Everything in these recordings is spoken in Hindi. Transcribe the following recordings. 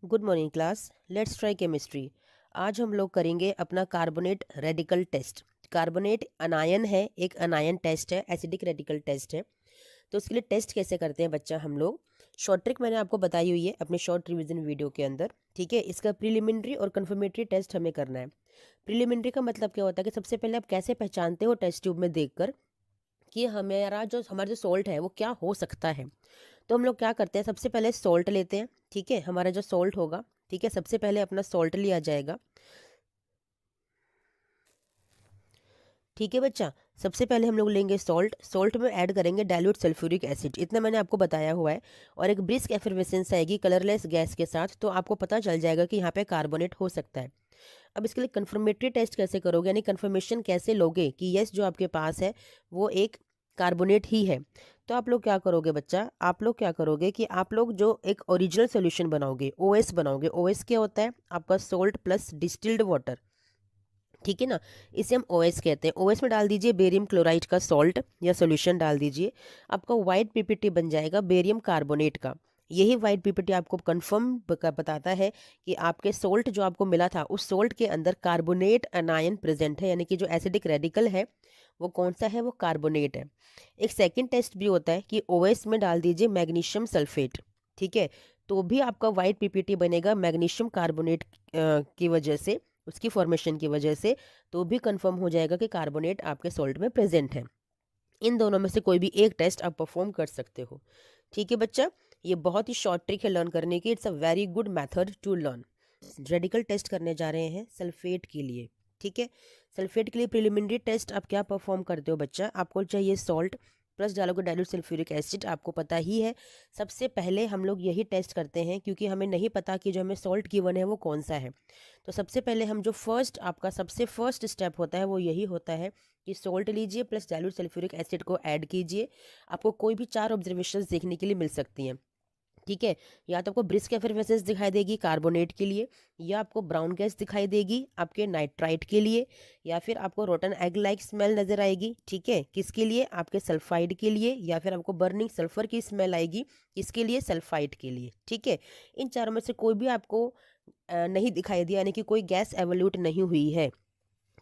Good morning class. Let's try chemistry. आज हम लोग करेंगे अपना carbonate radical test. Carbonate anion है, एक अनायन टेस्ट है, एसिडिक रेडिकल टेस्ट है। तो उसके लिए टेस्ट कैसे करते हैं बच्चा हम लोग, शॉर्ट ट्रिक मैंने आपको बताई हुई है अपने शॉर्ट रिवीजन वीडियो के अंदर। ठीक है, इसका प्रीलिमिनरी और कन्फर्मेटरी टेस्ट हमें करना है। प्रीलिमिनरी का मतलब क्या होता है कि सबसे पहले आप कैसे पहचानते हो टेस्ट ट्यूब में देखकर कि हमारा जो सॉल्ट है वो क्या हो सकता है। तो हम लोग क्या करते हैं, सबसे पहले सॉल्ट लेते हैं। ठीक है, हमारा जो सॉल्ट होगा, ठीक है, सबसे पहले अपना सॉल्ट लिया जाएगा। ठीक है बच्चा, सबसे पहले हम लोग लेंगे सॉल्ट। सॉल्ट में ऐड करेंगे डाइल्यूट सल्फ्यूरिक एसिड, इतना मैंने आपको बताया हुआ है। और एक ब्रिस्क एफर्वेसेंस आएगी कलरलेस गैस के साथ, तो आपको पता चल जाएगा कि यहाँ पे कार्बोनेट हो सकता है। अब इसके लिए कंफर्मेटरी टेस्ट कैसे करोगे, यानी कंफर्मेशन कैसे लोगे कि यस जो आपके पास है वो एक कार्बोनेट ही है। तो आप लोग क्या करोगे बच्चा, आप लोग क्या करोगे कि आप लोग जो एक ओरिजिनल सोल्यूशन बनाओगे, ओएस बनाओगे। ओएस क्या होता है, आपका सोल्ट प्लस डिस्टिल्ड वाटर। ठीक है ना, इसे हम ओएस कहते हैं। ओएस में डाल दीजिए बेरियम क्लोराइड का सॉल्ट या सोल्यूशन डाल दीजिए, आपका वाइट पीपीटी बन जाएगा बेरियम कार्बोनेट का। यही वाइट पीपीटी आपको कंफर्म बताता है कि आपके सोल्ट जो आपको मिला था उस सोल्ट के अंदर कार्बोनेट अनायन प्रेजेंट है, यानी कि जो एसिडिक रेडिकल है वो कौन सा है, वो कार्बोनेट है। एक सेकेंड टेस्ट भी होता है कि ओएस में डाल दीजिए मैग्नीशियम सल्फेट। ठीक है, तो भी आपका वाइट पीपीटी बनेगा मैग्नीशियम कार्बोनेट की वजह से, उसकी फॉर्मेशन की वजह से। तो भी कंफर्म हो जाएगा कि कार्बोनेट आपके सॉल्ट में प्रेजेंट है। इन दोनों में से कोई भी एक टेस्ट आप परफॉर्म कर सकते हो। ठीक है बच्चा, ये बहुत ही शॉर्ट ट्रिक है लर्न करने की। It's a very good method to learn. Radical test करने जा रहे हैं सल्फेट के लिए। ठीक है, सल्फेट के लिए प्रिलिमिनरी टेस्ट आप क्या परफॉर्म करते हो बच्चा, आपको चाहिए सॉल्ट प्लस डालोगे डाइल्यूट सल्फ्यूरिक एसिड, आपको पता ही है। सबसे पहले हम लोग यही टेस्ट करते हैं क्योंकि हमें नहीं पता कि जो हमें सॉल्ट गिवन है वो कौन सा है। तो सबसे पहले हम जो फर्स्ट आपका सबसे फर्स्ट स्टेप होता है वो यही होता है कि सॉल्ट लीजिए प्लस डाइल्यूट सल्फ्यूरिक एसिड को ऐड कीजिए। आपको कोई भी चार ऑब्जर्वेशंस देखने के लिए मिल सकती हैं। ठीक है, या तो आपको ब्रिस्क एफर्वेसेंस दिखाई देगी कार्बोनेट के लिए, या आपको ब्राउन गैस दिखाई देगी आपके नाइट्राइट के लिए, या फिर आपको रोटन एग लाइक स्मेल नजर आएगी। ठीक है, किसके लिए, आपके सल्फाइड के लिए, या फिर आपको बर्निंग सल्फर की स्मेल आएगी, किसके लिए, सल्फाइड के लिए। ठीक है, इन चारों में से कोई भी आपको नहीं दिखाई दिया, यानी कि कोई गैस एवोल्यूट नहीं हुई है।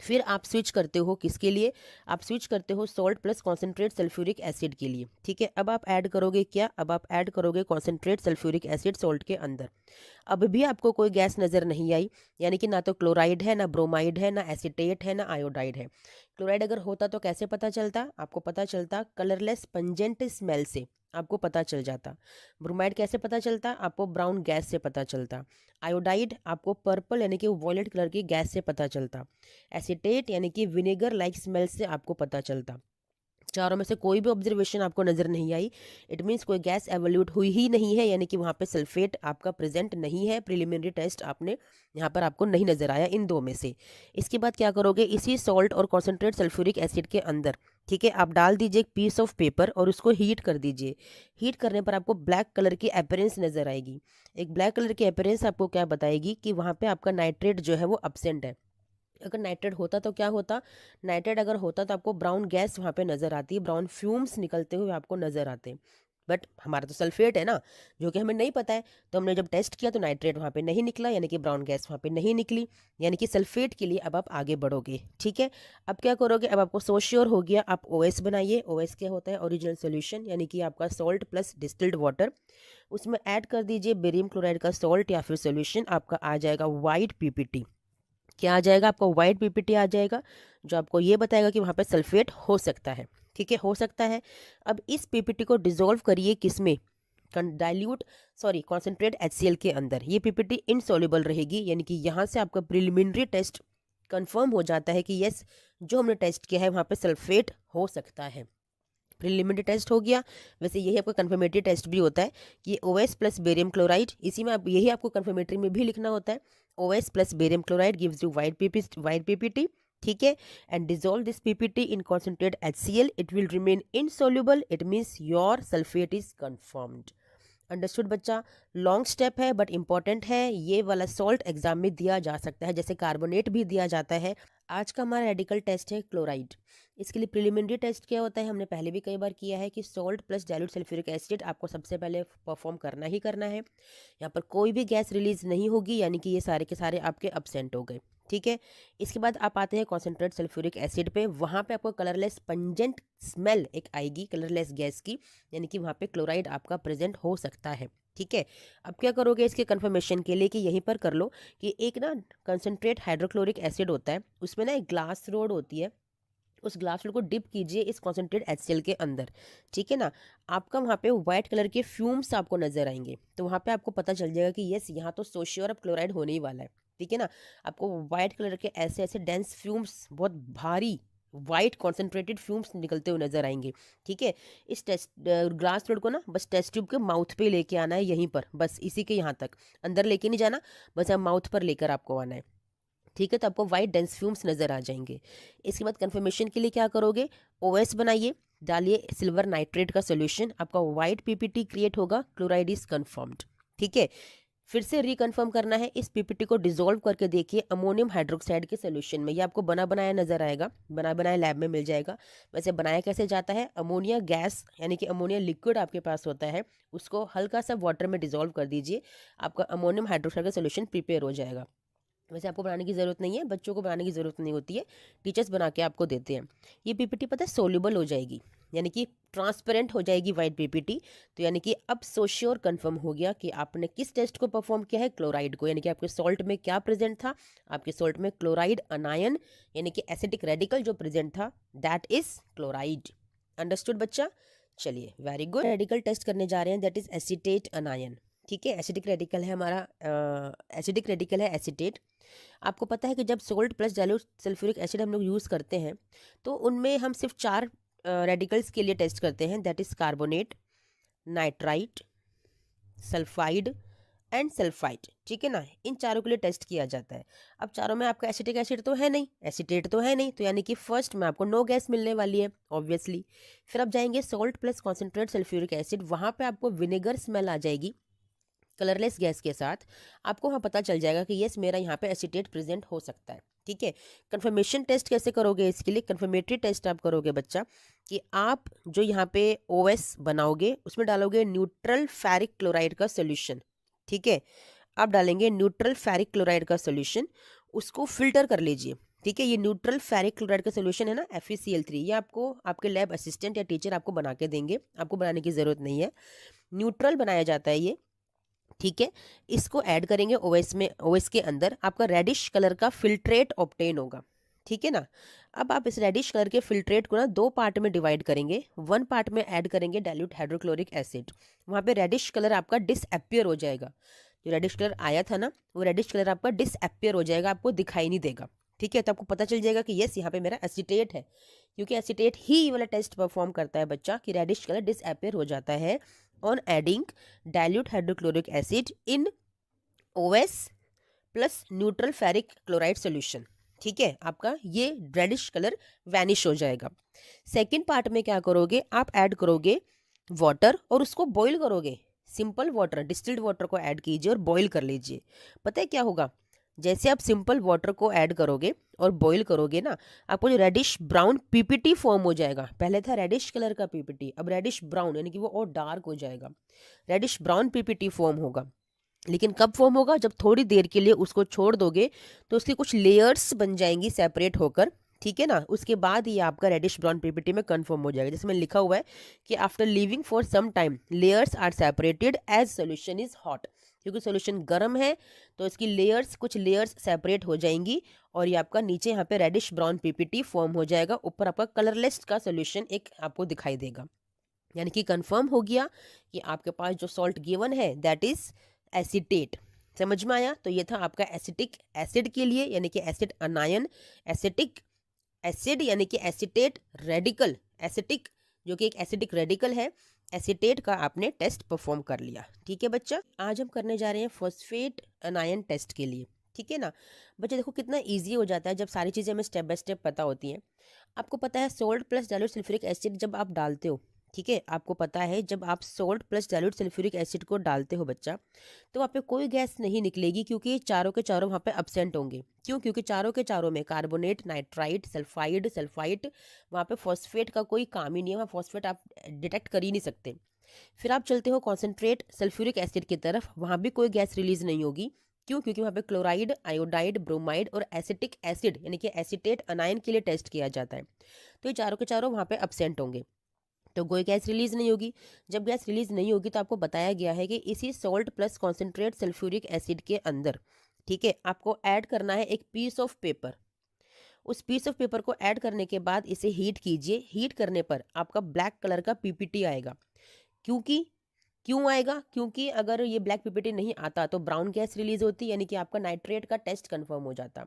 फिर आप स्विच करते हो किसके लिए, आप स्विच करते हो salt plus concentrate sulphuric acid के लिए। ठीक है, अब आप ऐड करोगे क्या, अब आप ऐड करोगे कॉन्सेंट्रेट सल्फ्यूरिक एसिड सॉल्ट के अंदर। अब भी आपको कोई गैस नज़र नहीं आई, यानी कि ना तो क्लोराइड है, ना ब्रोमाइड है, ना एसीटेट है, ना आयोडाइड है। क्लोराइड अगर होता तो कैसे पता चलता, आपको पता चलता कलरलेस पंजेंट स्मेल से, आपको पता चल जाता। ब्रोमाइड कैसे पता चलता, आपको ब्राउन गैस से पता चलता। आयोडाइड आपको पर्पल यानी कि वॉयलेट कलर की गैस से पता चलता। एसीटेट यानी कि विनेगर लाइक स्मेल से आपको पता चलता। चारों में से कोई भी ऑब्जर्वेशन आपको नजर नहीं आई, इट मीन्स कोई गैस एवोल्यूट हुई ही नहीं है, यानी कि वहाँ पे सल्फेट आपका प्रेजेंट नहीं है। प्रिलिमिनरी टेस्ट आपने यहाँ पर आपको नहीं नजर आया इन दो में से। इसके बाद क्या करोगे, इसी सॉल्ट और कॉन्सेंट्रेट सल्फ्यूरिक एसिड के अंदर, ठीक है, आप डाल दीजिए एक पीस ऑफ पेपर और उसको हीट कर दीजिए। हीट करने पर आपको ब्लैक कलर की अपीयरेंस नजर आएगी। एक ब्लैक कलर की अपीयरेंस आपको क्या बताएगी कि वहाँ पे आपका नाइट्रेट जो है वो अपसेंट है। अगर नाइट्रेट होता तो क्या होता, नाइट्रेट अगर होता तो आपको ब्राउन गैस वहाँ पे नज़र आती, ब्राउन फ्यूम्स निकलते हुए आपको नज़र आते। बट हमारा तो सल्फेट है ना, जो कि हमें नहीं पता है। तो हमने जब टेस्ट किया तो नाइट्रेट वहाँ पे नहीं निकला, यानी कि ब्राउन गैस वहाँ पे नहीं निकली। यानी कि सल्फेट के लिए अब आप आगे बढ़ोगे। ठीक है, अब क्या करोगे, अब आपको सो श्योर हो गया, आप ओएस बनाइए। ओएस क्या होता है, ओरिजिनल सोल्यूशन, यानी कि आपका सॉल्ट प्लस डिस्टिल्ड वाटर। उसमें ऐड कर दीजिए बेरियम क्लोराइड का सॉल्ट या फिर सोल्यूशन, आपका आ जाएगा वाइट पीपीटी। क्या आ जाएगा, आपको वाइट पीपीटी आ जाएगा, जो आपको ये बताएगा कि वहाँ पे सल्फेट हो सकता है। ठीक है, हो सकता है। अब इस पीपीटी को डिसॉल्व करिए किसमें, डाइल्यूट सॉरी कॉन्सेंट्रेट HCl के अंदर। ये पीपीटी इनसॉल्युबल रहेगी, यानी कि यहाँ से आपका प्रिलिमिनरी टेस्ट कंफर्म हो जाता है कि यस जो हमने टेस्ट किया है वहाँ पे सल्फेट हो सकता है। प्रिलिमिनरी टेस्ट हो गया। वैसे यही आपका कन्फर्मेटरी टेस्ट भी होता है कि OS प्लस बेरियम क्लोराइड, इसी में आप यही आपको कन्फर्मेटरी में भी लिखना होता है। OS plus barium chloride gives you white PPT. ठीक है, and dissolve this PPT in concentrate HCl, it will remain insoluble, it means your sulphate is confirmed. Understood बच्चा? लॉन्ग स्टेप है बट इम्पॉर्टेंट है। ये वाला सॉल्ट एग्जाम में दिया जा सकता है, जैसे कार्बोनेट भी दिया जाता है। आज का हमारा रेडिकल टेस्ट है क्लोराइड। इसके लिए प्रिलिमिनरी टेस्ट क्या होता है, हमने पहले भी कई बार किया है कि salt plus dilute sulphuric acid आपको सबसे पहले परफॉर्म करना ही करना है। यहाँ पर कोई भी गैस रिलीज नहीं होगी, यानी कि ये सारे के सारे आपके अब्सेंट हो गए। ठीक है। इसके बाद आप आते हैं कॉन्सेंट्रेट सल्फ्यूरिक एसिड पे। वहाँ पे आपको कलरलेस पंजेंट स्मेल एक आएगी कलरलेस गैस की, यानी कि वहाँ पे क्लोराइड आपका प्रेजेंट हो सकता है। ठीक है। अब क्या करोगे इसके कंफर्मेशन के लिए कि यहीं पर कर लो कि एक ना कंसनट्रेट हाइड्रोक्लोरिक एसिड होता है, उसमें ना एक ग्लास रोड होती है, उस ग्लास रोड को डिप कीजिए इस कॉन्सेंट्रेट HCl के अंदर। ठीक है ना। आपका वहाँ पे व्हाइट कलर के फ्यूम्स आपको नजर आएंगे, तो वहाँ पे आपको पता चल जाएगा कि यस यहाँ तो सोश्योर अब क्लोराइड होने ही वाला है। ठीक है ना। आपको व्हाइट कलर के ऐसे ऐसे डेंस फ्यूम्स, बहुत भारी वाइट कॉन्सेंट्रेटेड फ्यूम्स निकलते हुए नजर आएंगे। ठीक है। इस टेस्ट ग्लास रोड को ना बस टेस्ट ट्यूब के माउथ पे लेके आना है, यहीं पर बस इसी के यहाँ तक, अंदर लेके नहीं जाना, बस अब माउथ पर लेकर आपको आना है। ठीक है। तो आपको वाइट डेंस फ्यूम्स नजर आ जाएंगे। इसके बाद कंफर्मेशन के लिए क्या करोगे, OS बनाइए, डालिए सिल्वर नाइट्रेट का सोल्यूशन, आपका वाइट PPT क्रिएट होगा, क्लोराइड इज कन्फर्म्ड। ठीक है। फिर से रिकन्फर्म करना है, इस PPT को डिसॉल्व करके देखिए अमोनियम हाइड्रोक्साइड के सोल्यूशन में। ये आपको बना बनाया नजर आएगा, बना बनाया लैब में मिल जाएगा। वैसे बनाया कैसे जाता है, अमोनिया गैस यानी कि अमोनिया लिक्विड आपके पास होता है, उसको हल्का सा वाटर में डिसॉल्व कर दीजिए, आपका अमोनियम हाइड्रोक्साइड का सोल्यूशन प्रिपेयर हो जाएगा। वैसे आपको बनाने की ज़रूरत नहीं है, बच्चों को बनाने की ज़रूरत नहीं होती है, टीचर्स बना के आपको देते हैं। ये PPT पता है सोल्यूबल हो जाएगी, यानी कि ट्रांसपेरेंट हो जाएगी वाइट PPT। तो यानी कि अब सोश्योर कंफर्म हो गया कि आपने किस टेस्ट को परफॉर्म किया है, क्लोराइड को, यानी कि आपके सॉल्ट में क्या प्रेजेंट था, आपके सॉल्ट में क्लोराइड अनायन यानी कि एसिडिक रेडिकल जो प्रेजेंट था, दैट इज क्लोराइड। अंडरस्टूड बच्चा? चलिए वेरी गुड। रेडिकल टेस्ट करने जा रहे हैं, दैट इज एसीटेट अनायन। ठीक है। एसिडिक रेडिकल है हमारा, एसिडिक रेडिकल है एसीटेट। आपको पता है कि जब salt plus dilute sulphuric acid हम लोग यूज़ करते हैं तो उनमें हम सिर्फ 4 रेडिकल्स के लिए टेस्ट करते हैं, that is carbonate, nitrite, sulphide and sulphide. ठीक है ना। इन चारों के लिए टेस्ट किया जाता है। अब चारों में आपका एसिटिक एसिड तो है नहीं, एसीटेट तो है नहीं, तो यानी कि फर्स्ट में आपको नो गैस मिलने वाली है ऑब्वियसली। फिर आप जाएंगे salt plus concentrate sulphuric acid, वहाँ पे आपको विनेगर स्मेल आ जाएगी कलरलेस गैस के साथ। आपको वहाँ पता चल जाएगा कि यस मेरा यहाँ पे एसीटेट प्रेजेंट हो सकता है। ठीक है। कंफर्मेशन टेस्ट कैसे करोगे, इसके लिए कंफर्मेटरी टेस्ट आप करोगे बच्चा कि आप जो यहाँ पे OS बनाओगे उसमें डालोगे न्यूट्रल फेरिक क्लोराइड का सोल्यूशन। ठीक है। आप डालेंगे न्यूट्रल फेरिक क्लोराइड का सोल्यूशन, उसको फिल्टर कर लीजिए। ठीक है। ये न्यूट्रल फेरिक क्लोराइड का सोल्यूशन है ना FeCl3, ये आपको आपके लैब असिस्टेंट या टीचर आपको बना के देंगे, आपको बनाने की ज़रूरत नहीं है, न्यूट्रल बनाया जाता है ये। ठीक है। इसको ऐड करेंगे OS में, OS के अंदर आपका रेडिश कलर का फिल्ट्रेट ऑब्टेन होगा। ठीक है ना। अब आप इस रेडिश कलर के फिल्ट्रेट को ना 2 पार्ट में डिवाइड करेंगे, 1 पार्ट में ऐड करेंगे डाइल्यूट हाइड्रोक्लोरिक एसिड, वहाँ पे रेडिश कलर आपका डिसअपियर हो जाएगा। जो रेडिश कलर आया था ना, वो रेडिश कलर आपका डिसअपियर हो जाएगा, आपको दिखाई नहीं देगा। ठीक है। तो आपको पता चल जाएगा कि यस यहाँ पे मेरा एसीटेट है, क्योंकि एसीटेट ही वाला टेस्ट परफॉर्म करता है बच्चा कि रेडिश कलर डिसअपियर हो जाता है on adding dilute hydrochloric acid in OS plus neutral ferric chloride solution. ठीक है। आपका ये रेडिश कलर वैनिश हो जाएगा। सेकेंड पार्ट में क्या करोगे, आप ऐड करोगे वाटर और उसको बॉईल करोगे, सिंपल वाटर, डिस्टिल्ड वाटर को ऐड कीजिए और बॉईल कर लीजिए। पता है क्या होगा, जैसे आप सिंपल वाटर को ऐड करोगे और बॉईल करोगे ना, आपको जो रेडिश ब्राउन PPT फॉर्म हो जाएगा। पहले था रेडिश कलर का PPT, अब रेडिश ब्राउन यानी कि वो और डार्क हो जाएगा, रेडिश ब्राउन PPT फॉर्म होगा। लेकिन कब फॉर्म होगा, जब थोड़ी देर के लिए उसको छोड़ दोगे तो उसकी कुछ लेयर्स बन जाएंगी सेपरेट होकर। ठीक है ना। उसके बाद ये आपका रेडिश ब्राउन PPT में कन्फर्म हो जाएगा, जिसमें लिखा हुआ है कि after living for some time layers are separated as solution is hot. क्योंकि सोल्यूशन गर्म है तो इसकी लेयर्स, कुछ लेयर्स सेपरेट हो जाएंगी और ये आपका नीचे यहाँ पे रेडिश ब्राउन PPT फॉर्म हो जाएगा, ऊपर आपका कलरलेस का सोल्यूशन एक आपको दिखाई देगा। यानी कि कंफर्म हो गया कि आपके पास जो सॉल्ट गिवन है दैट इज एसीटेट। समझ में आया? तो ये था आपका एसिटिक एसिड के लिए, यानी कि एसिड अनायन, एसिटिक एसिड यानी कि एसीटेट रेडिकल, एसिटिक जो कि एक एसिडिक रेडिकल है, एसीटेट का आपने टेस्ट परफॉर्म कर लिया। ठीक है बच्चा। आज हम करने जा रहे हैं फॉस्फेट अनायन टेस्ट के लिए। ठीक है ना। बच्चे देखो कितना इजी हो जाता है जब सारी चीज़ें हमें स्टेप बाय स्टेप पता होती हैं। आपको पता है salt plus dilute sulphuric acid जब आप डालते हो ठीक है, आपको पता है जब आप salt plus dilute sulphuric acid को डालते हो बच्चा, तो वहाँ पे कोई गैस नहीं निकलेगी, क्योंकि ये चारों के चारों वहाँ पे अब्सेंट होंगे। क्यों? क्योंकि चारों के चारों में कार्बोनेट, नाइट्राइट, सल्फाइड, सल्फाइट, वहाँ पे फॉस्फेट का कोई काम ही नहीं है, वहाँ फॉस्फेट आप डिटेक्ट कर ही नहीं सकते। फिर आप चलते हो कॉन्सेंट्रेट सल्फ्यूरिक एसिड की तरफ, वहाँ भी कोई गैस रिलीज नहीं होगी। क्यों? क्योंकि वहाँ पे क्लोराइड, आयोडाइड, ब्रोमाइड और एसिटिक एसिड यानी कि एसीटेट अनायन के लिए टेस्ट किया जाता है। तो ये चारों के चारों वहाँ पे अब्सेंट होंगे, तो कोई गैस रिलीज नहीं होगी। जब गैस रिलीज नहीं होगी तो आपको बताया गया है कि इसी salt plus concentrate sulphuric acid के अंदर, ठीक है, आपको ऐड करना है एक पीस ऑफ पेपर। उस पीस ऑफ पेपर को ऐड करने के बाद इसे हीट कीजिए। हीट करने पर आपका ब्लैक कलर का पीपीटी आएगा। क्योंकि क्यों आएगा? क्योंकि अगर ये ब्लैक पीपीटी नहीं आता तो ब्राउन गैस रिलीज होती, यानी कि आपका नाइट्रेट का टेस्ट कंफर्म हो जाता।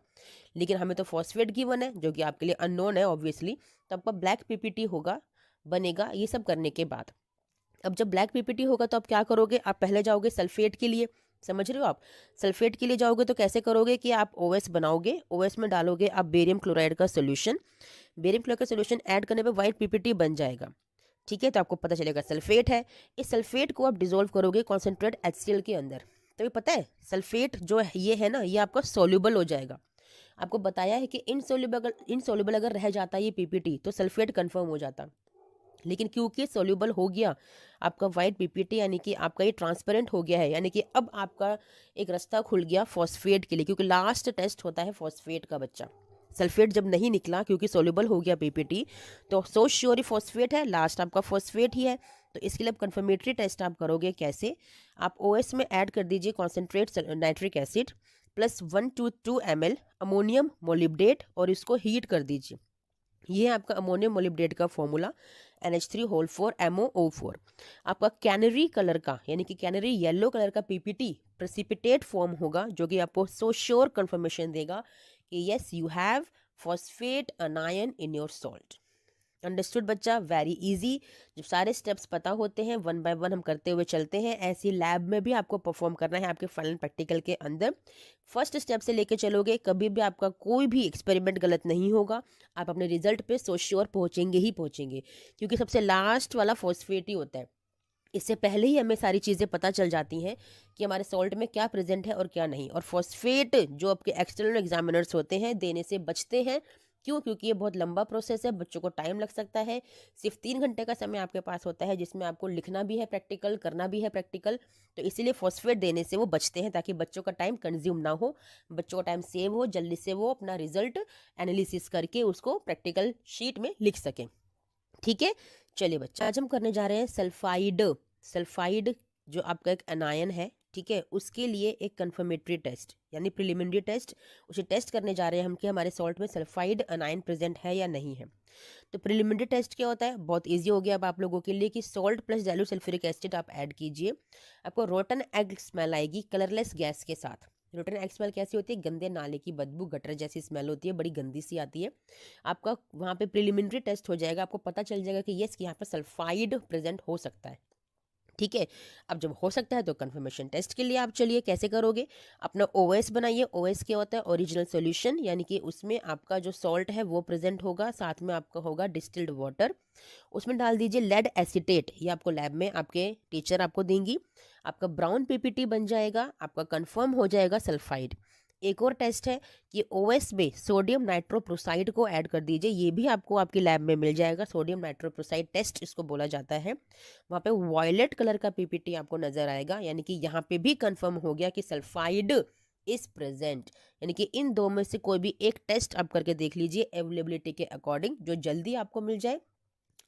लेकिन हमें तो फॉस्फेट गिवन है, जो कि आपके लिए अननोन है ऑब्वियसली, तो आपका ब्लैक पीपीटी होगा, बनेगा ये सब करने के बाद। अब जब ब्लैक पीपीटी होगा तो आप क्या करोगे? आप पहले जाओगे सल्फेट के लिए। समझ रहे हो आप? सल्फेट के लिए जाओगे तो कैसे करोगे कि आप ओएस बनाओगे, ओएस में डालोगे आप बेरियम क्लोराइड का सोल्यूशन। बेरियम क्लोराइड का सोल्यूशन ऐड करने पे व्हाइट पीपीटी बन जाएगा। ठीक है, तो आपको पता चलेगा सल्फेट है। इस सल्फेट को आप डिसॉल्व करोगे कॉन्सेंट्रेट HCl के अंदर। तो ये पता है सल्फेट जो है ये है ना, ये आपका सोल्यूबल हो जाएगा। आपको बताया है कि इनसोल्यूबल अगर रह जाता ये पीपीटी तो सल्फेट कंफर्म हो जाता। लेकिन क्योंकि सोल्यूबल हो गया आपका वाइट पीपीटी, यानी कि आपका ये ट्रांसपेरेंट हो गया है, यानी कि अब आपका एक रास्ता खुल गया फॉस्फेट के लिए, क्योंकि लास्ट टेस्ट होता है फॉस्फेट का बच्चा। सल्फेट जब नहीं निकला क्योंकि सोल्यूबल हो गया पीपीटी, तो सो श्योर ही फॉस्फेट है, लास्ट आपका फॉस्फेट ही है। तो इसके लिए कंफर्मेटरी टेस्ट आप करोगे कैसे? आप ओएस में ऐड कर दीजिए concentrate nitric acid plus 122 ml ammonium molybdate और इसको हीट कर दीजिए। ये है आपका अमोनियम मोलिब्डेट का फॉर्मूला NH3 4MOO4। आपका कैनरी कलर का यानी कि कैनरी येलो कलर का पीपीटी प्रेसिपिटेट फॉर्म होगा, जो कि आपको सो श्योर कंफर्मेशन देगा कि yes you have phosphate anion in your salt. Understood बच्चा? Very easy. जब सारे स्टेप्स पता होते हैं, वन बाय वन हम करते हुए चलते हैं। ऐसी लैब में भी आपको परफॉर्म करना है आपके फाइनल प्रैक्टिकल के अंदर। फर्स्ट स्टेप से लेके चलोगे, कभी भी आपका कोई भी एक्सपेरिमेंट गलत नहीं होगा। आप अपने रिजल्ट पे सो श्योर पहुंचेंगे ही पहुंचेंगे, क्योंकि सबसे लास्ट वाला फॉस्फेट ही होता है। इससे पहले ही हमें सारी चीज़ें पता चल जाती हैं कि हमारे सॉल्ट में क्या प्रेजेंट है और क्या नहीं। और फॉस्फेट जो आपके एक्सटर्नल एग्जामिनर्स होते हैं देने से बचते हैं। क्यों? क्योंकि ये बहुत लंबा प्रोसेस है, बच्चों को टाइम लग सकता है। सिर्फ 3 घंटे का समय आपके पास होता है, जिसमें आपको लिखना भी है प्रैक्टिकल, करना भी है प्रैक्टिकल। तो इसीलिए फॉस्फेट देने से वो बचते हैं, ताकि बच्चों का टाइम कंज्यूम ना हो, बच्चों का टाइम सेव हो, जल्दी से वो अपना रिजल्ट एनालिसिस करके उसको प्रैक्टिकल शीट में लिख सकें। ठीक है, चलिए बच्चा, आज हम करने जा रहे हैं सल्फाइड। सल्फाइड जो आपका एक अनायन है, ठीक है, उसके लिए एक कंफर्मेटरी टेस्ट यानी प्रिलिमिनरी टेस्ट, उसे टेस्ट करने जा रहे हैं हम कि हमारे सॉल्ट में सल्फाइड अनायन प्रेजेंट है या नहीं है। तो प्रिलिमिनरी टेस्ट क्या होता है? बहुत इजी हो गया अब आप लोगों के लिए कि salt plus dilute sulphuric acid आप ऐड कीजिए। आपको रोटन एग स्मेल आएगी कलरलेस गैस के साथ। रोटन एग स्मेल कैसी होती है? गंदे नाले की बदबू, गटर जैसी स्मेल होती है, बड़ी गंदी सी आती है। आपका वहाँ पे प्रिलिमिनरी टेस्ट हो जाएगा, आपको पता चल जाएगा कि यस कि यहाँ पर सल्फाइड प्रेजेंट हो सकता है। ठीक है, अब जब हो सकता है तो कंफर्मेशन टेस्ट के लिए आप चलिए कैसे करोगे? अपना ओएस बनाइए। ओएस क्या होता है? ओरिजिनल सॉल्यूशन, यानी कि उसमें आपका जो सॉल्ट है वो प्रेजेंट होगा, साथ में आपका होगा डिस्टिल्ड वाटर। उसमें डाल दीजिए लेड एसीटेट, ये आपको लैब में आपके टीचर आपको देंगी। आपका ब्राउन पीपीटी बन जाएगा, आपका कंफर्म हो जाएगा सल्फाइड। एक और टेस्ट है कि ओएस में सोडियम नाइट्रोप्रोसाइड को ऐड कर दीजिए, ये भी आपको आपकी लैब में मिल जाएगा। सोडियम नाइट्रोप्रोसाइड टेस्ट इसको बोला जाता है। वहाँ पे वॉयलेट कलर का पीपीटी आपको नजर आएगा, यानी कि यहाँ पे भी कंफर्म हो गया कि सल्फाइड इज प्रेजेंट। यानी कि इन दो में से कोई भी एक टेस्ट आप करके देख लीजिए अवेलेबिलिटी के अकॉर्डिंग, जो जल्दी आपको मिल जाए,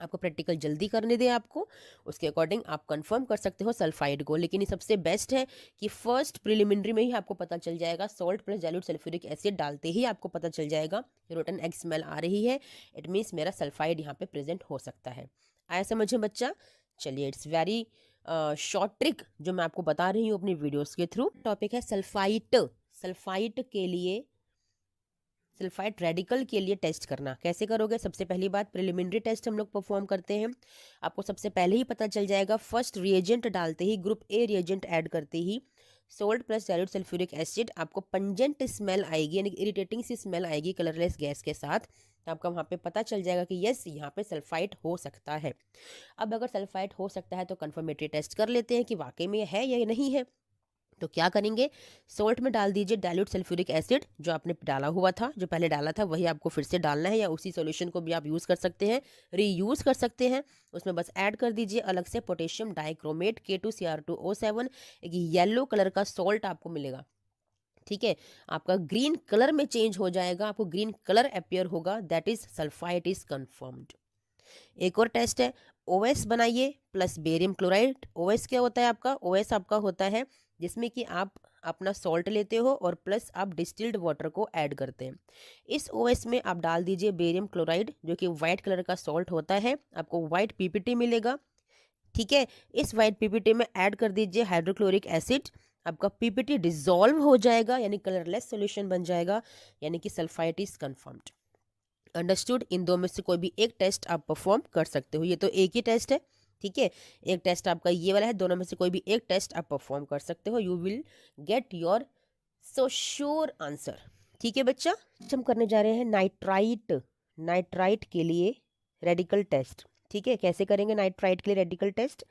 आपको प्रैक्टिकल जल्दी करने दें आपको, उसके अकॉर्डिंग आप कंफर्म कर सकते हो सल्फाइड को। लेकिन ये सबसे बेस्ट है कि फर्स्ट प्रिलिमिनरी में ही आपको पता चल जाएगा, salt plus dilute sulphuric acid डालते ही आपको पता चल जाएगा रोटन एग स्मेल आ रही है, इट मीन्स मेरा सल्फाइड यहाँ पे प्रेजेंट हो सकता है। आया समझ में बच्चा? चलिए, इट्स वेरी शॉर्ट ट्रिक जो मैं आपको बता रही हूँ अपनी वीडियोस के थ्रू। टॉपिक है सल्फाइट। सल्फाइट के लिए, सल्फाइड रेडिकल के लिए टेस्ट करना कैसे करोगे? सबसे पहली बात, प्रिलिमिनरी टेस्ट हम लोग परफॉर्म करते हैं। आपको सबसे पहले ही पता चल जाएगा, फर्स्ट रिएजेंट डालते ही, ग्रुप ए रिएजेंट ऐड करते ही salt plus dilute sulphuric acid, आपको पंजेंट स्मेल आएगी, यानी इरिटेटिंग सी स्मेल आएगी कलरलेस गैस के साथ। तो आपका वहाँ पे पता चल जाएगा कि यस, यहाँ पे सल्फाइड हो सकता है। अब अगर सल्फाइड हो सकता है तो कंफर्मेटरी टेस्ट कर लेते हैं कि वाकई में है या नहीं है। तो क्या करेंगे, सोल्ट में डाल दीजिए डाइल्यूट सल्फ्यूरिक एसिड, जो आपने डाला हुआ था, जो पहले डाला था वही आपको फिर से डालना है, या उसी सॉल्यूशन को भी आप यूज़ कर सकते हैं, रीयूज़ कर सकते हैं। उसमें बस ऐड कर दीजिए अलग से पोटेशियम डाइक्रोमेट K2Cr2O7, एक येलो कलर का सॉल्ट आपको मिलेगा। ठीक है, आपका ग्रीन कलर में चेंज हो जाएगा, आपको ग्रीन कलर अपियर होगा, that is sulphide is confirmed. एक और टेस्ट है, ओएस बनाइए प्लस बेरियम क्लोराइड। ओएस क्या होता है आपका, ओएस आपका होता है जिसमें कि आप अपना सॉल्ट लेते हो और प्लस आप डिस्टिल्ड वाटर को ऐड करते हैं। इस ओएस में आप डाल दीजिए बेरियम क्लोराइड, जो कि वाइट कलर का सॉल्ट होता है, आपको वाइट पीपीटी मिलेगा। ठीक है, इस वाइट पीपीटी में ऐड कर दीजिए हाइड्रोक्लोरिक एसिड, आपका पीपीटी डिसॉल्व हो जाएगा, यानी कलरलेस सॉल्यूशन बन जाएगा, यानी कि सल्फाइड इज कंफर्म्ड। अंडरस्टूड, इन दो में से कोई भी एक टेस्ट आप परफॉर्म कर सकते हो, ये तो एक ही टेस्ट है। ठीक है, एक टेस्ट आपका ये वाला है, दोनों में से कोई भी एक टेस्ट आप परफॉर्म कर सकते हो, you will get your so sure answer. ठीक है बच्चा, हम करने जा रहे हैं नाइट्राइट, नाइट्राइट के लिए रेडिकल टेस्ट। ठीक है, कैसे करेंगे नाइट्राइट के लिए रेडिकल टेस्ट,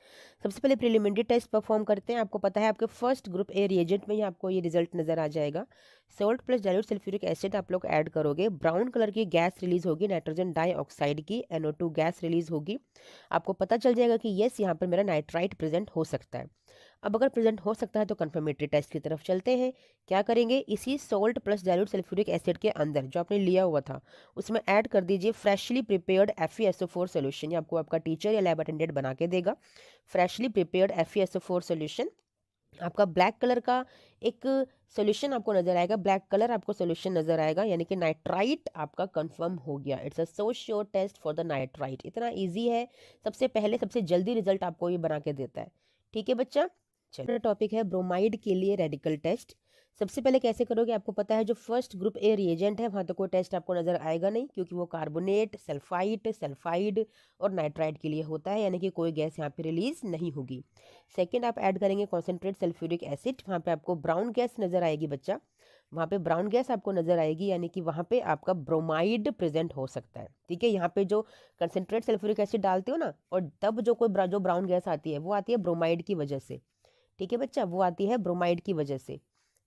सबसे पहले प्रिलिमिनरी टेस्ट परफॉर्म करते हैं। आपको पता है आपके फर्स्ट ग्रुप ए रिएजेंट में ही आपको ये रिजल्ट नजर आ जाएगा। Salt plus dilute sulphuric acid आप लोग ऐड करोगे, ब्राउन कलर की गैस रिलीज होगी, नाइट्रोजन डाइऑक्साइड की NO2 गैस रिलीज होगी। आपको पता चल जाएगा कि यस, यहाँ पर मेरा नाइट्राइट प्रेजेंट हो सकता है। अब अगर प्रेजेंट हो सकता है तो कंफर्मेटरी टेस्ट की तरफ चलते हैं। क्या करेंगे, इसी salt plus dilute sulphuric acid के अंदर जो आपने लिया हुआ था उसमें ऐड कर दीजिए फ्रेशली प्रिपेयर्ड FeSO4 सोल्यूशन। ये आपको आपका टीचर या लैब अटेंडेंट बना के देगा। फ्रेशली प्रिपेयर्ड FeSO4 सोल्यूशन, आपका ब्लैक कलर का एक सोल्यूशन आपको नजर आएगा, ब्लैक कलर आपको सोल्यूशन नजर आएगा, यानी कि नाइट्राइट आपका कंफर्म हो गया। It's a so sure test for the nitrite, इतना इजी है, सबसे पहले सबसे जल्दी रिजल्ट आपको ये बना के देता है। ठीक है बच्चा, चलो टॉपिक है ब्रोमाइड के लिए रेडिकल टेस्ट। सबसे पहले कैसे करोगे, आपको पता है जो फर्स्ट ग्रुप ए रिएजेंट है वहाँ तो कोई टेस्ट आपको नजर आएगा नहीं, क्योंकि वो कार्बोनेट, सल्फाइट, सल्फाइड और नाइट्राइड के लिए होता है, यानी कि कोई गैस यहाँ पे रिलीज नहीं होगी। सेकेंड आप ऐड करेंगे कॉन्सेंट्रेट सल्फ्यूरिक एसिड, वहाँ पे आपको ब्राउन गैस नजर आएगी बच्चा, वहाँ पे ब्राउन गैस आपको नजर आएगी, यानी कि वहाँ पे आपका ब्रोमाइड प्रेजेंट हो सकता है। ठीक है, यहाँ पे जो कंसेंट्रेट सल्फ्यूरिक एसिड डालते हो ना, और तब जो कोई जो ब्राउन गैस आती है वो आती है ब्रोमाइड की वजह से। ठीक है बच्चा, वो आती है ब्रोमाइड की वजह से।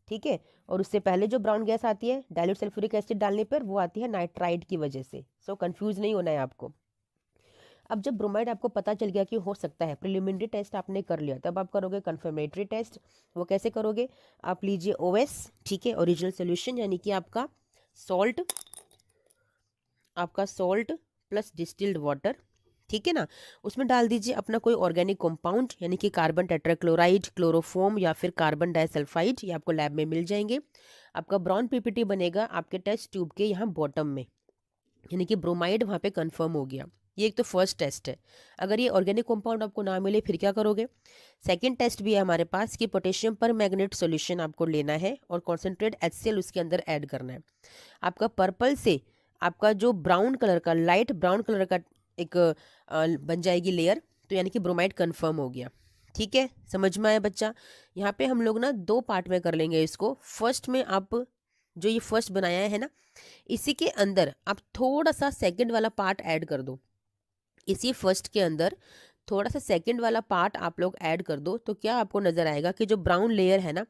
ठीक है, और उससे पहले जो ब्राउन गैस आती है डाइल्यूट सल्फ्यूरिक एसिड डालने पर, वो आती है नाइट्राइड की वजह से। सो कंफ्यूज नहीं होना है आपको। अब जब ब्रोमाइड आपको पता चल गया कि हो सकता है, प्रिलिमिनरी टेस्ट आपने कर लिया, तब आप करोगे कंफर्मेटरी टेस्ट। वो कैसे करोगे, आप लीजिए ओएस, ठीक है, ओरिजिनल सोल्यूशन, यानी कि सॉल्ट आपका सॉल्ट प्लस डिस्टिल्ड वाटर, ठीक है ना, उसमें डाल दीजिए अपना कोई ऑर्गेनिक कंपाउंड, यानी कि कार्बन टेट्राक्लोराइड, क्लोरोफोम या फिर कार्बन डाइसल्फाइड, ये आपको लैब में मिल जाएंगे। आपका ब्राउन पीपीटी बनेगा आपके टेस्ट ट्यूब के यहाँ बॉटम में, यानी कि ब्रोमाइड वहाँ पे कंफर्म हो गया। ये एक तो फर्स्ट टेस्ट है। अगर ये ऑर्गेनिक कंपाउंड आपको ना मिले फिर क्या करोगे, सेकंड टेस्ट भी है हमारे पास कि पोटेशियम पर मैग्नेट सॉल्यूशन आपको लेना है और कॉन्सेंट्रेट HCl उसके अंदर ऐड करना है। आपका पर्पल से आपका जो ब्राउन कलर का, लाइट ब्राउन कलर का एक बन जाएगी लेयर, तो यानी कि ब्रोमाइड कंफर्म हो गया। ठीक है, समझ में आया बच्चा। यहाँ पे हम लोग ना दो पार्ट में कर लेंगे इसको। फर्स्ट में आप जो ये फर्स्ट बनाया है ना, इसी के अंदर आप थोड़ा सा सेकंड वाला पार्ट ऐड कर दो। इसी फर्स्ट के अंदर थोड़ा सा सेकंड वाला पार्ट आप लोग ऐड कर दो, तो क्या आपको नज़र आएगा कि जो ब्राउन लेयर है ना,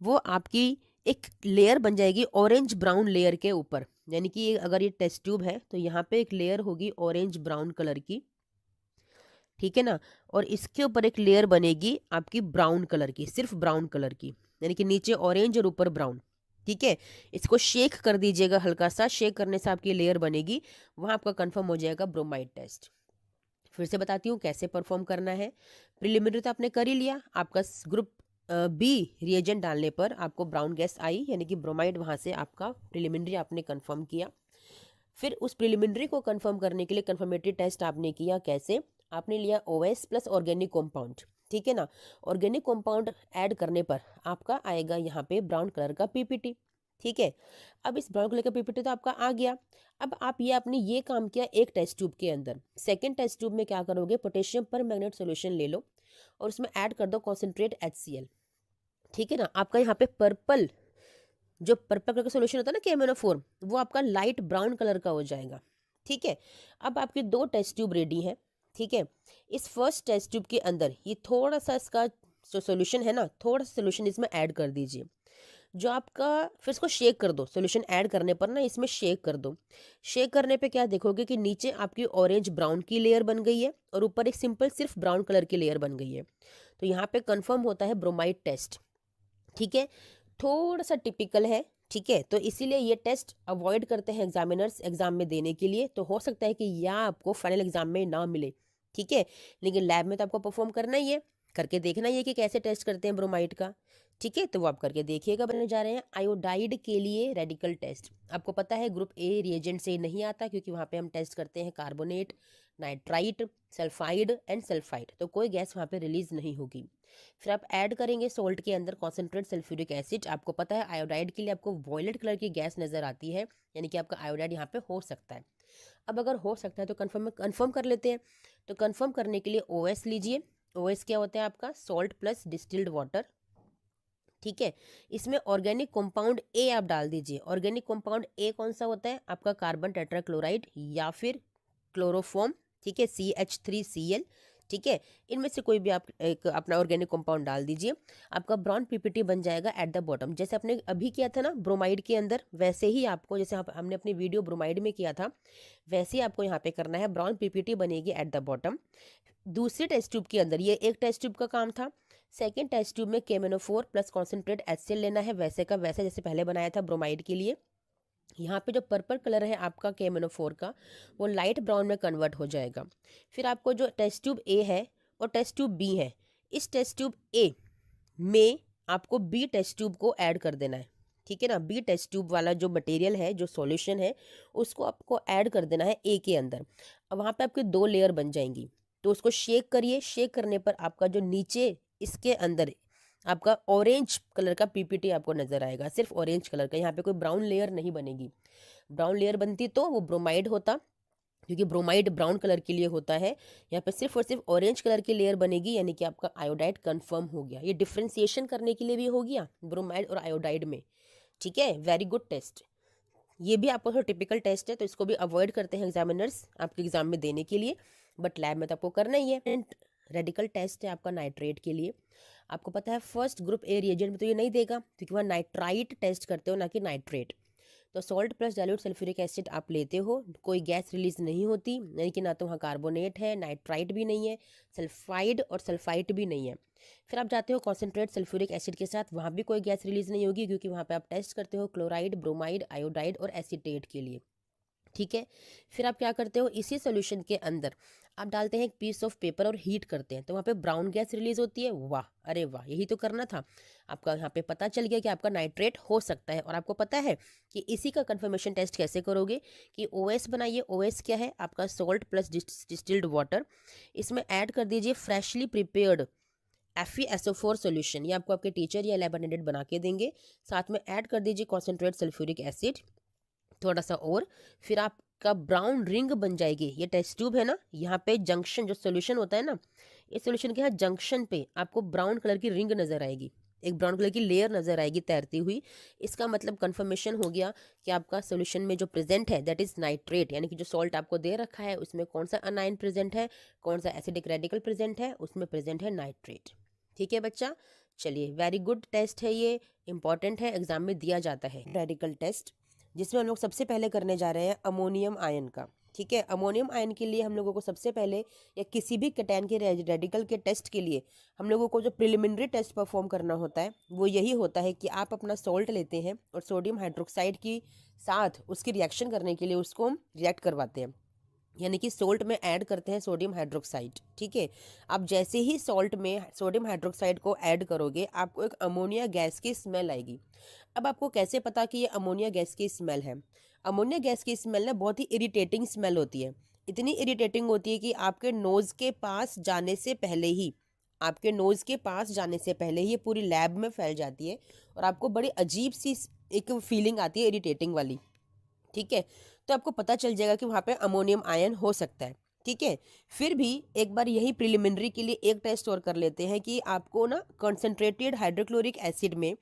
वो आपकी एक लेयर बन जाएगी ऑरेंज ब्राउन लेयर के ऊपर। यानी कि अगर ये टेस्ट ट्यूब है तो यहाँ पे एक लेयर होगी ऑरेंज ब्राउन कलर की, ठीक है ना, और इसके ऊपर एक लेयर बनेगी आपकी ब्राउन कलर की, सिर्फ ब्राउन कलर की, यानी कि नीचे ऑरेंज और ऊपर ब्राउन। ठीक है, इसको शेक कर दीजिएगा, हल्का सा शेक करने से आपकी लेयर बनेगी, वहाँ आपका कंफर्म हो जाएगा ब्रोमाइड टेस्ट। फिर से बताती हूँ कैसे परफॉर्म करना है। प्रिलिमिनरी तो आपने कर ही लिया, आपका ग्रुप बी रिएजेंट डालने पर आपको ब्राउन गैस आई, यानी कि ब्रोमाइड, वहाँ से आपका प्रिलिमिनरी आपने कंफर्म किया। फिर उस प्रिलिमिनरी को कंफर्म करने के लिए कंफर्मेटरी टेस्ट आपने किया। कैसे, आपने लिया OS प्लस ऑर्गेनिक कंपाउंड, ठीक है ना, ऑर्गेनिक कंपाउंड ऐड करने पर आपका आएगा यहाँ पे ब्राउन कलर का पीपीटी। ठीक है, अब इस ब्राउन कलर का पीपीटी तो आपका आ गया। अब आप ये आपने ये काम किया एक टेस्ट ट्यूब के अंदर। सेकेंड टेस्ट ट्यूब में क्या करोगे, पोटेशियम पर मैग्नेट सोल्यूशन ले लो और उसमें ऐड कर दो कॉन्सेंट्रेट HCl। ठीक है ना। आपका यहाँ पे पर्पल, जो पर्पल कलर का सोल्यूशन होता है ना KMnO4, वो आपका लाइट ब्राउन कलर का हो जाएगा। ठीक है। अब आपके 2 टेस्ट ट्यूब रेडी हैं। ठीक है। इस फर्स्ट टेस्ट ट्यूब के अंदर ये थोड़ा सा इसका जो सोल्यूशन है ना, थोड़ा सा सोल्यूशन इसमें ऐड कर दीजिए। जो आपका, फिर इसको शेक कर दो। सोल्यूशन ऐड करने पर ना इसमें शेक कर दो। शेक करने पे क्या देखोगे कि नीचे आपकी ऑरेंज ब्राउन की लेयर बन गई है और ऊपर एक सिंपल सिर्फ ब्राउन कलर की लेयर बन गई है। तो यहाँ पे कंफर्म होता है ब्रोमाइड टेस्ट। ठीक है। थोड़ा सा टिपिकल है। ठीक है। तो इसीलिए ये टेस्ट अवॉइड करते हैं एग्जामिनर्स एग्जाम में देने के लिए। तो हो सकता है कि यह आपको फाइनल एग्जाम में ना मिले। ठीक है। लेकिन लैब में तो आपको परफॉर्म करना ही है, करके देखना ही है कि कैसे टेस्ट करते हैं ब्रोमाइड का। ठीक है। तो वो आप करके देखिएगा। बनने जा रहे हैं आयोडाइड के लिए रेडिकल टेस्ट। आपको पता है ग्रुप ए रिएजेंट से नहीं आता, क्योंकि वहाँ पे हम टेस्ट करते हैं carbonate, nitrite, sulphide and sulphide. तो कोई गैस वहाँ पे रिलीज नहीं होगी। फिर आप ऐड करेंगे सॉल्ट के अंदर कॉन्सेंट्रेट सल्फ्यूरिक एसिड। आपको पता है आयोडाइड के लिए आपको वॉयलेट कलर की गैस नजर आती है, यानी कि आपका आयोडाइड यहाँ पे हो सकता है। अब अगर हो सकता है तो कंफर्म कर लेते हैं। तो कंफर्म करने के लिए OS लीजिए। OS क्या होता है आपका? Salt plus distilled water. ठीक है। इसमें ऑर्गेनिक कंपाउंड ए आप डाल दीजिए। ऑर्गेनिक कंपाउंड ए कौन सा होता है? आपका कार्बन टेट्राक्लोराइड या फिर क्लोरोफॉर्म। ठीक है। CH3Cl। ठीक है। इनमें से कोई भी आप एक अपना ऑर्गेनिक कंपाउंड डाल दीजिए। आपका ब्राउन पीपीटी बन जाएगा एट द बॉटम। जैसे आपने अभी किया था ना ब्रोमाइड के अंदर, वैसे ही आपको, जैसे हमने अपनी वीडियो ब्रोमाइड में किया था, वैसे ही आपको यहाँ पे करना है। ब्राउन पीपीटी बनेगी एट द बॉटम। दूसरी टेस्ट ट्यूब के अंदर, ये एक टेस्ट ट्यूब का काम था। सेकेंड टेस्ट ट्यूब में KMnO4 प्लस कॉन्सेंट्रेट HCl लेना है, वैसे का वैसा जैसे पहले बनाया था ब्रोमाइड के लिए। यहाँ पे जो पर्पल कलर है आपका KMnO4 का, वो लाइट ब्राउन में कन्वर्ट हो जाएगा। फिर आपको जो टेस्ट ट्यूब ए है और टेस्ट ट्यूब बी है, इस टेस्ट ट्यूब ए में आपको बी टेस्ट ट्यूब को ऐड कर देना है। ठीक है ना। बी टेस्ट ट्यूब वाला जो मटेरियल है, जो सॉल्यूशन है, उसको आपको ऐड कर देना है ए के अंदर। अब वहाँ पे आपकी 2 लेयर बन जाएंगी। तो उसको शेक करिए। शेक करने पर आपका जो नीचे इसके अंदर आपका ऑरेंज कलर का पीपीटी आपको नजर आएगा, सिर्फ ऑरेंज कलर का। यहाँ पे कोई ब्राउन लेयर नहीं बनेगी। ब्राउन लेयर बनती तो वो ब्रोमाइड होता, क्योंकि ब्रोमाइड ब्राउन कलर के लिए होता है। यहाँ पे सिर्फ और सिर्फ ऑरेंज कलर की लेयर बनेगी, यानी कि आपका आयोडाइड कंफर्म हो गया। ये डिफ्रेंसिएशन करने के लिए भी हो गया ब्रोमाइड और आयोडाइड में। ठीक है। Very good test. ये भी आपको थोड़ा टिपिकल टेस्ट है, तो इसको भी अवॉइड करते हैं एग्जामिनर्स आपके एग्जाम में देने के लिए, बट लैब में तो आपको करना ही है। रेडिकल टेस्ट है आपका नाइट्रेट के लिए। आपको पता है फर्स्ट ग्रुप ए रिएजेंट में तो ये नहीं देगा, क्योंकि वहाँ नाइट्राइट टेस्ट करते हो, ना कि नाइट्रेट। तो salt plus dilute sulphuric acid आप लेते हो, कोई गैस रिलीज नहीं होती, यानी कि ना तो वहाँ कार्बोनेट है, नाइट्राइट भी नहीं है, सल्फाइड और सल्फाइट भी नहीं है। फिर आप जाते हो कॉन्सेंट्रेट सल्फ्यूरिक एसिड के साथ, वहाँ भी कोई गैस रिलीज नहीं होगी, क्योंकि वहाँ पे आप टेस्ट करते हो क्लोराइड, ब्रोमाइड, आयोडाइड और एसीटेट के लिए। ठीक है। फिर आप क्या करते हो, इसी सोल्यूशन के अंदर आप डालते हैं एक पीस ऑफ पेपर और हीट करते हैं, तो वहाँ पे ब्राउन गैस रिलीज होती है। वाह, अरे वाह, यही तो करना था आपका। यहाँ पे पता चल गया कि आपका नाइट्रेट हो सकता है। और आपको पता है कि इसी का कंफर्मेशन टेस्ट कैसे करोगे, कि OS बनाइए। OS क्या है आपका? Salt plus distilled water. इसमें ऐड कर दीजिए फ्रेशली प्रिपेयर्ड FeSO4 सोल्यूशन। ये आपको आपके टीचर या लैब अटेंडेंट बना के देंगे। साथ में ऐड कर दीजिए कॉन्सेंट्रेट सल्फ्यूरिक एसिड थोड़ा सा और। फिर आपका ब्राउन रिंग बन जाएगी। ये टेस्ट ट्यूब है ना, यहाँ पे जंक्शन जो सोल्यूशन होता है ना, इस सोल्यूशन के यहाँ जंक्शन पे आपको ब्राउन कलर की रिंग नजर आएगी, एक ब्राउन कलर की लेयर नजर आएगी तैरती हुई। इसका मतलब कंफर्मेशन हो गया कि आपका सोल्यूशन में जो प्रेजेंट है दैट इज नाइट्रेट, यानी कि जो सॉल्ट आपको दे रखा है उसमें कौन सा अनायन प्रेजेंट है, कौन सा एसिडिक रेडिकल प्रेजेंट है, उसमें प्रेजेंट है नाइट्रेट। ठीक है बच्चा। चलिए, वेरी गुड टेस्ट है, ये इंपॉर्टेंट है, एग्जाम में दिया जाता है रेडिकल टेस्ट, जिसमें हम लोग सबसे पहले करने जा रहे हैं अमोनियम आयन का। ठीक है। अमोनियम आयन के लिए हम लोगों को सबसे पहले, या किसी भी कैटायन के रेडिकल के टेस्ट के लिए, हम लोगों को जो प्रिलिमिनरी टेस्ट परफॉर्म करना होता है वो यही होता है कि आप अपना सॉल्ट लेते हैं और सोडियम हाइड्रोक्साइड की साथ उसकी रिएक्शन करने के लिए उसको हम रिएक्ट करवाते हैं, यानी कि सोल्ट में ऐड करते हैं सोडियम हाइड्रोक्साइड। ठीक है। आप जैसे ही सॉल्ट में सोडियम हाइड्रोक्साइड को ऐड करोगे, आपको एक अमोनिया गैस की स्मेल आएगी। अब आपको कैसे पता कि ये अमोनिया गैस की स्मेल है? अमोनिया गैस की स्मेल ना बहुत ही इरिटेटिंग स्मेल होती है। इतनी इरिटेटिंग होती है कि आपके नोज़ के पास जाने से पहले ही, आपके नोज़ के पास जाने से पहले ही ये पूरी लैब में फैल जाती है, और आपको बड़ी अजीब सी एक फीलिंग आती है इरिटेटिंग वाली। ठीक है। तो आपको पता चल जाएगा कि वहाँ पे अमोनियम आयन हो सकता है। ठीक है। फिर भी एक बार यही प्रिलिमिनरी के लिए एक टेस्ट और कर लेते हैं कि आपको ना कंसंट्रेटेड हाइड्रोक्लोरिक एसिड में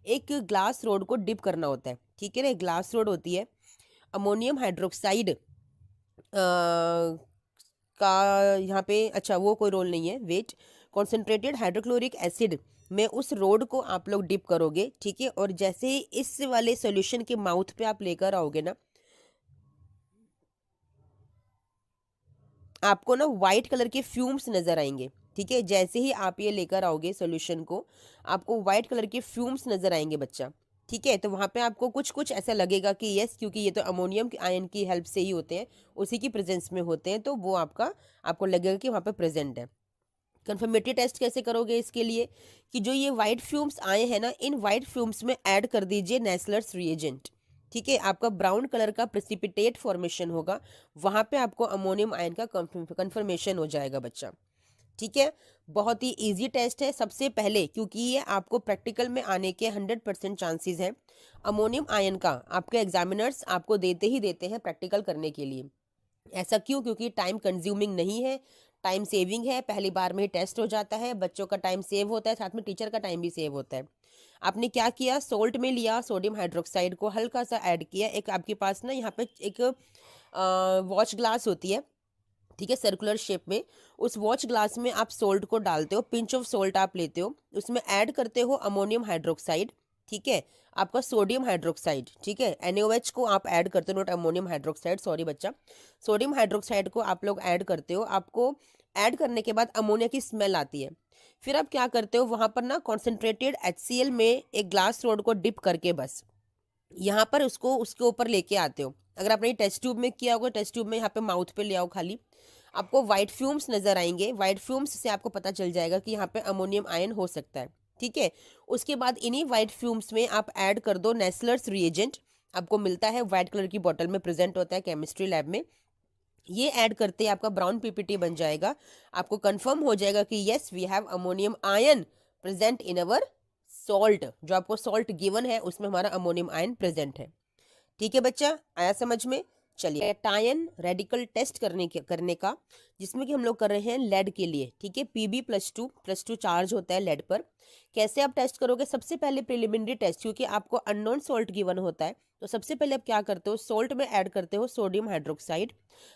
एक ग्लास रोड को डिप करना होता है। ठीक है ना, ग्लास रोड होती है, अमोनियम हाइड्रोक्साइड का यहाँ पे, अच्छा वो कोई रोल नहीं है, वेट। कॉन्सेंट्रेटेड हाइड्रोक्लोरिक एसिड में उस रोड को आप लोग डिप करोगे। ठीक है, और जैसे ही इस वाले सॉल्यूशन के माउथ पे आप लेकर आओगे ना, आपको ना व्हाइट कलर के फ्यूम्स नजर आएंगे। ठीक है, जैसे ही आप ये लेकर आओगे सॉल्यूशन को, आपको व्हाइट कलर के फ्यूम्स नजर आएंगे बच्चा। ठीक है, तो वहां पे आपको कुछ कुछ ऐसा लगेगा कि यस, क्योंकि ये तो अमोनियम आयन की हेल्प से ही होते हैं, उसी की प्रेजेंस में होते हैं, तो वो आपको लगेगा कि वहां पे प्रेजेंट है। कंफर्मेटरी टेस्ट कैसे करोगे इसके लिए, कि जो ये व्हाइट फ्यूम्स आए हैं ना, इन व्हाइट फ्यूम्स में ऐड कर दीजिए नेस्लर्स रिएजेंट। ठीक है, आपका ब्राउन कलर का प्रेसिपिटेट फॉर्मेशन होगा, वहां पे आपको अमोनियम आयन का कंफर्मेशन हो जाएगा बच्चा। ठीक है, बहुत ही इजी टेस्ट है। सबसे पहले, क्योंकि ये आपको प्रैक्टिकल में आने के 100% चांसेस हैं, अमोनियम आयन का आपके एग्जामिनर्स आपको देते ही देते हैं प्रैक्टिकल करने के लिए। ऐसा क्यों? क्योंकि टाइम कंज्यूमिंग नहीं है, टाइम सेविंग है, पहली बार में ही टेस्ट हो जाता है, बच्चों का टाइम सेव होता है, साथ में टीचर का टाइम भी सेव होता है। आपने क्या किया, सोल्ट में लिया, सोडियम हाइड्रोक्साइड को हल्का सा ऐड किया, एक आपके पास ना यहाँ पे एक वॉच ग्लास होती है, ठीक है, सर्कुलर शेप में, उस वॉच ग्लास में आप सोल्ट को डालते हो, पिंच ऑफ सोल्ट आप लेते हो, उसमें ऐड करते हो अमोनियम हाइड्रोक्साइड। ठीक है, आपका सोडियम हाइड्रोक्साइड, ठीक है, NaOH को आप ऐड करते हो, नॉट अमोनियम हाइड्रोक्साइड, सॉरी बच्चा, सोडियम हाइड्रोक्साइड को आप लोग ऐड करते हो। आपको ऐड करने के बाद अमोनिया की स्मेल आती है। फिर आप क्या करते हो, वहां पर ना कॉन्सेंट्रेटेड HCl में एक ग्लास रोड को डिप करके बस यहाँ पर उसको उसके ऊपर लेके आते हो। अगर आपने टेस्ट ट्यूब में किया होगा, टेस्ट ट्यूब में यहाँ पे माउथ पे ले आओ खाली, आपको व्हाइट फ्यूम्स नजर आएंगे, व्हाइट फ्यूम्स से आपको पता चल जाएगा कि यहाँ पे अमोनियम आयन हो सकता है। ठीक है, उसके बाद इन्हीं व्हाइट फ्यूम्स में आप ऐड कर दो नेस्लर्स रिएजेंट, आपको मिलता है व्हाइट कलर की बॉटल में, प्रेजेंट होता है केमिस्ट्री लैब में। ये ऐड करते ही आपका ब्राउन पीपीटी बन जाएगा, आपको कंफर्म हो जाएगा कि yes we have ammonium ion present in our salt, जो आपको सॉल्ट गिवन है उसमें हमारा अमोनियम आयन प्रेजेंट है। ठीक है बच्चा, आया समझ में? चलिए, टायन रेडिकल टेस्ट करने का, जिसमें कि हम लोग कर रहे हैं लेड के लिए। ठीक है, Pb+2 चार्ज होता है लेड पर। कैसे आप टेस्ट करोगे? सबसे पहले प्रिलिमिनरी टेस्ट, क्योंकि आपको अननोन सॉल्ट गिवन होता है, तो सबसे पहले आप क्या करते हो, सोल्ट में ऐड करते हो सोडियम हाइड्रोक्साइड।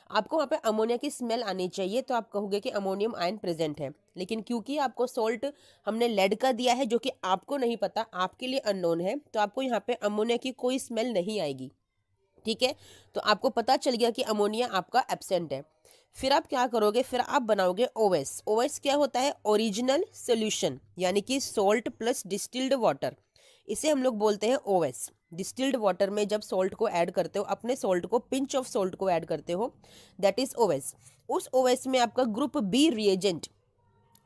आपको वहाँ पे अमोनिया की स्मेल आनी चाहिए, तो आप कहोगे कि अमोनियम आयन प्रेजेंट है। लेकिन क्योंकि आपको सोल्ट हमने लेड का दिया है, जो कि आपको नहीं पता, आपके लिए अननोन है, तो आपको यहाँ पे अमोनिया की कोई स्मेल नहीं आएगी। ठीक है, तो आपको पता चल गया कि अमोनिया आपका एब्सेंट है। फिर आप क्या करोगे, फिर आप बनाओगे ओएस। ओएस क्या होता है? ओरिजिनल सोल्यूशन, यानी कि सॉल्ट प्लस डिस्टिल्ड वाटर, इसे हम लोग बोलते हैं ओएस। डिस्टिल्ड वाटर में जब सॉल्ट को ऐड करते हो, अपने सॉल्ट को, पिंच ऑफ सॉल्ट को ऐड करते हो, दैट इज ओएस। उस ओएस में आपका ग्रुप बी रिएजेंट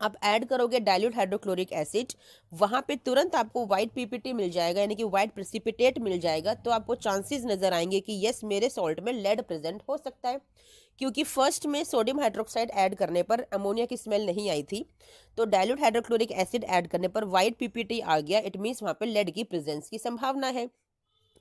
आप ऐड करोगे, डाइल्यूट हाइड्रोक्लोरिक एसिड, वहां पे तुरंत आपको व्हाइट पीपीटी मिल जाएगा, यानी कि व्हाइट प्रेसिपिटेट मिल जाएगा। तो आपको चांसेस नजर आएंगे कि यस, मेरे सॉल्ट में लेड प्रेजेंट हो सकता है, क्योंकि फर्स्ट में सोडियम हाइड्रोक्साइड ऐड करने पर अमोनिया की स्मेल नहीं आई थी, तो डाइल्यूट हाइड्रोक्लोरिक एसिड ऐड करने पर व्हाइट पीपीटी आ गया, इट मीन्स वहां पे लेड की प्रेजेंस की संभावना है।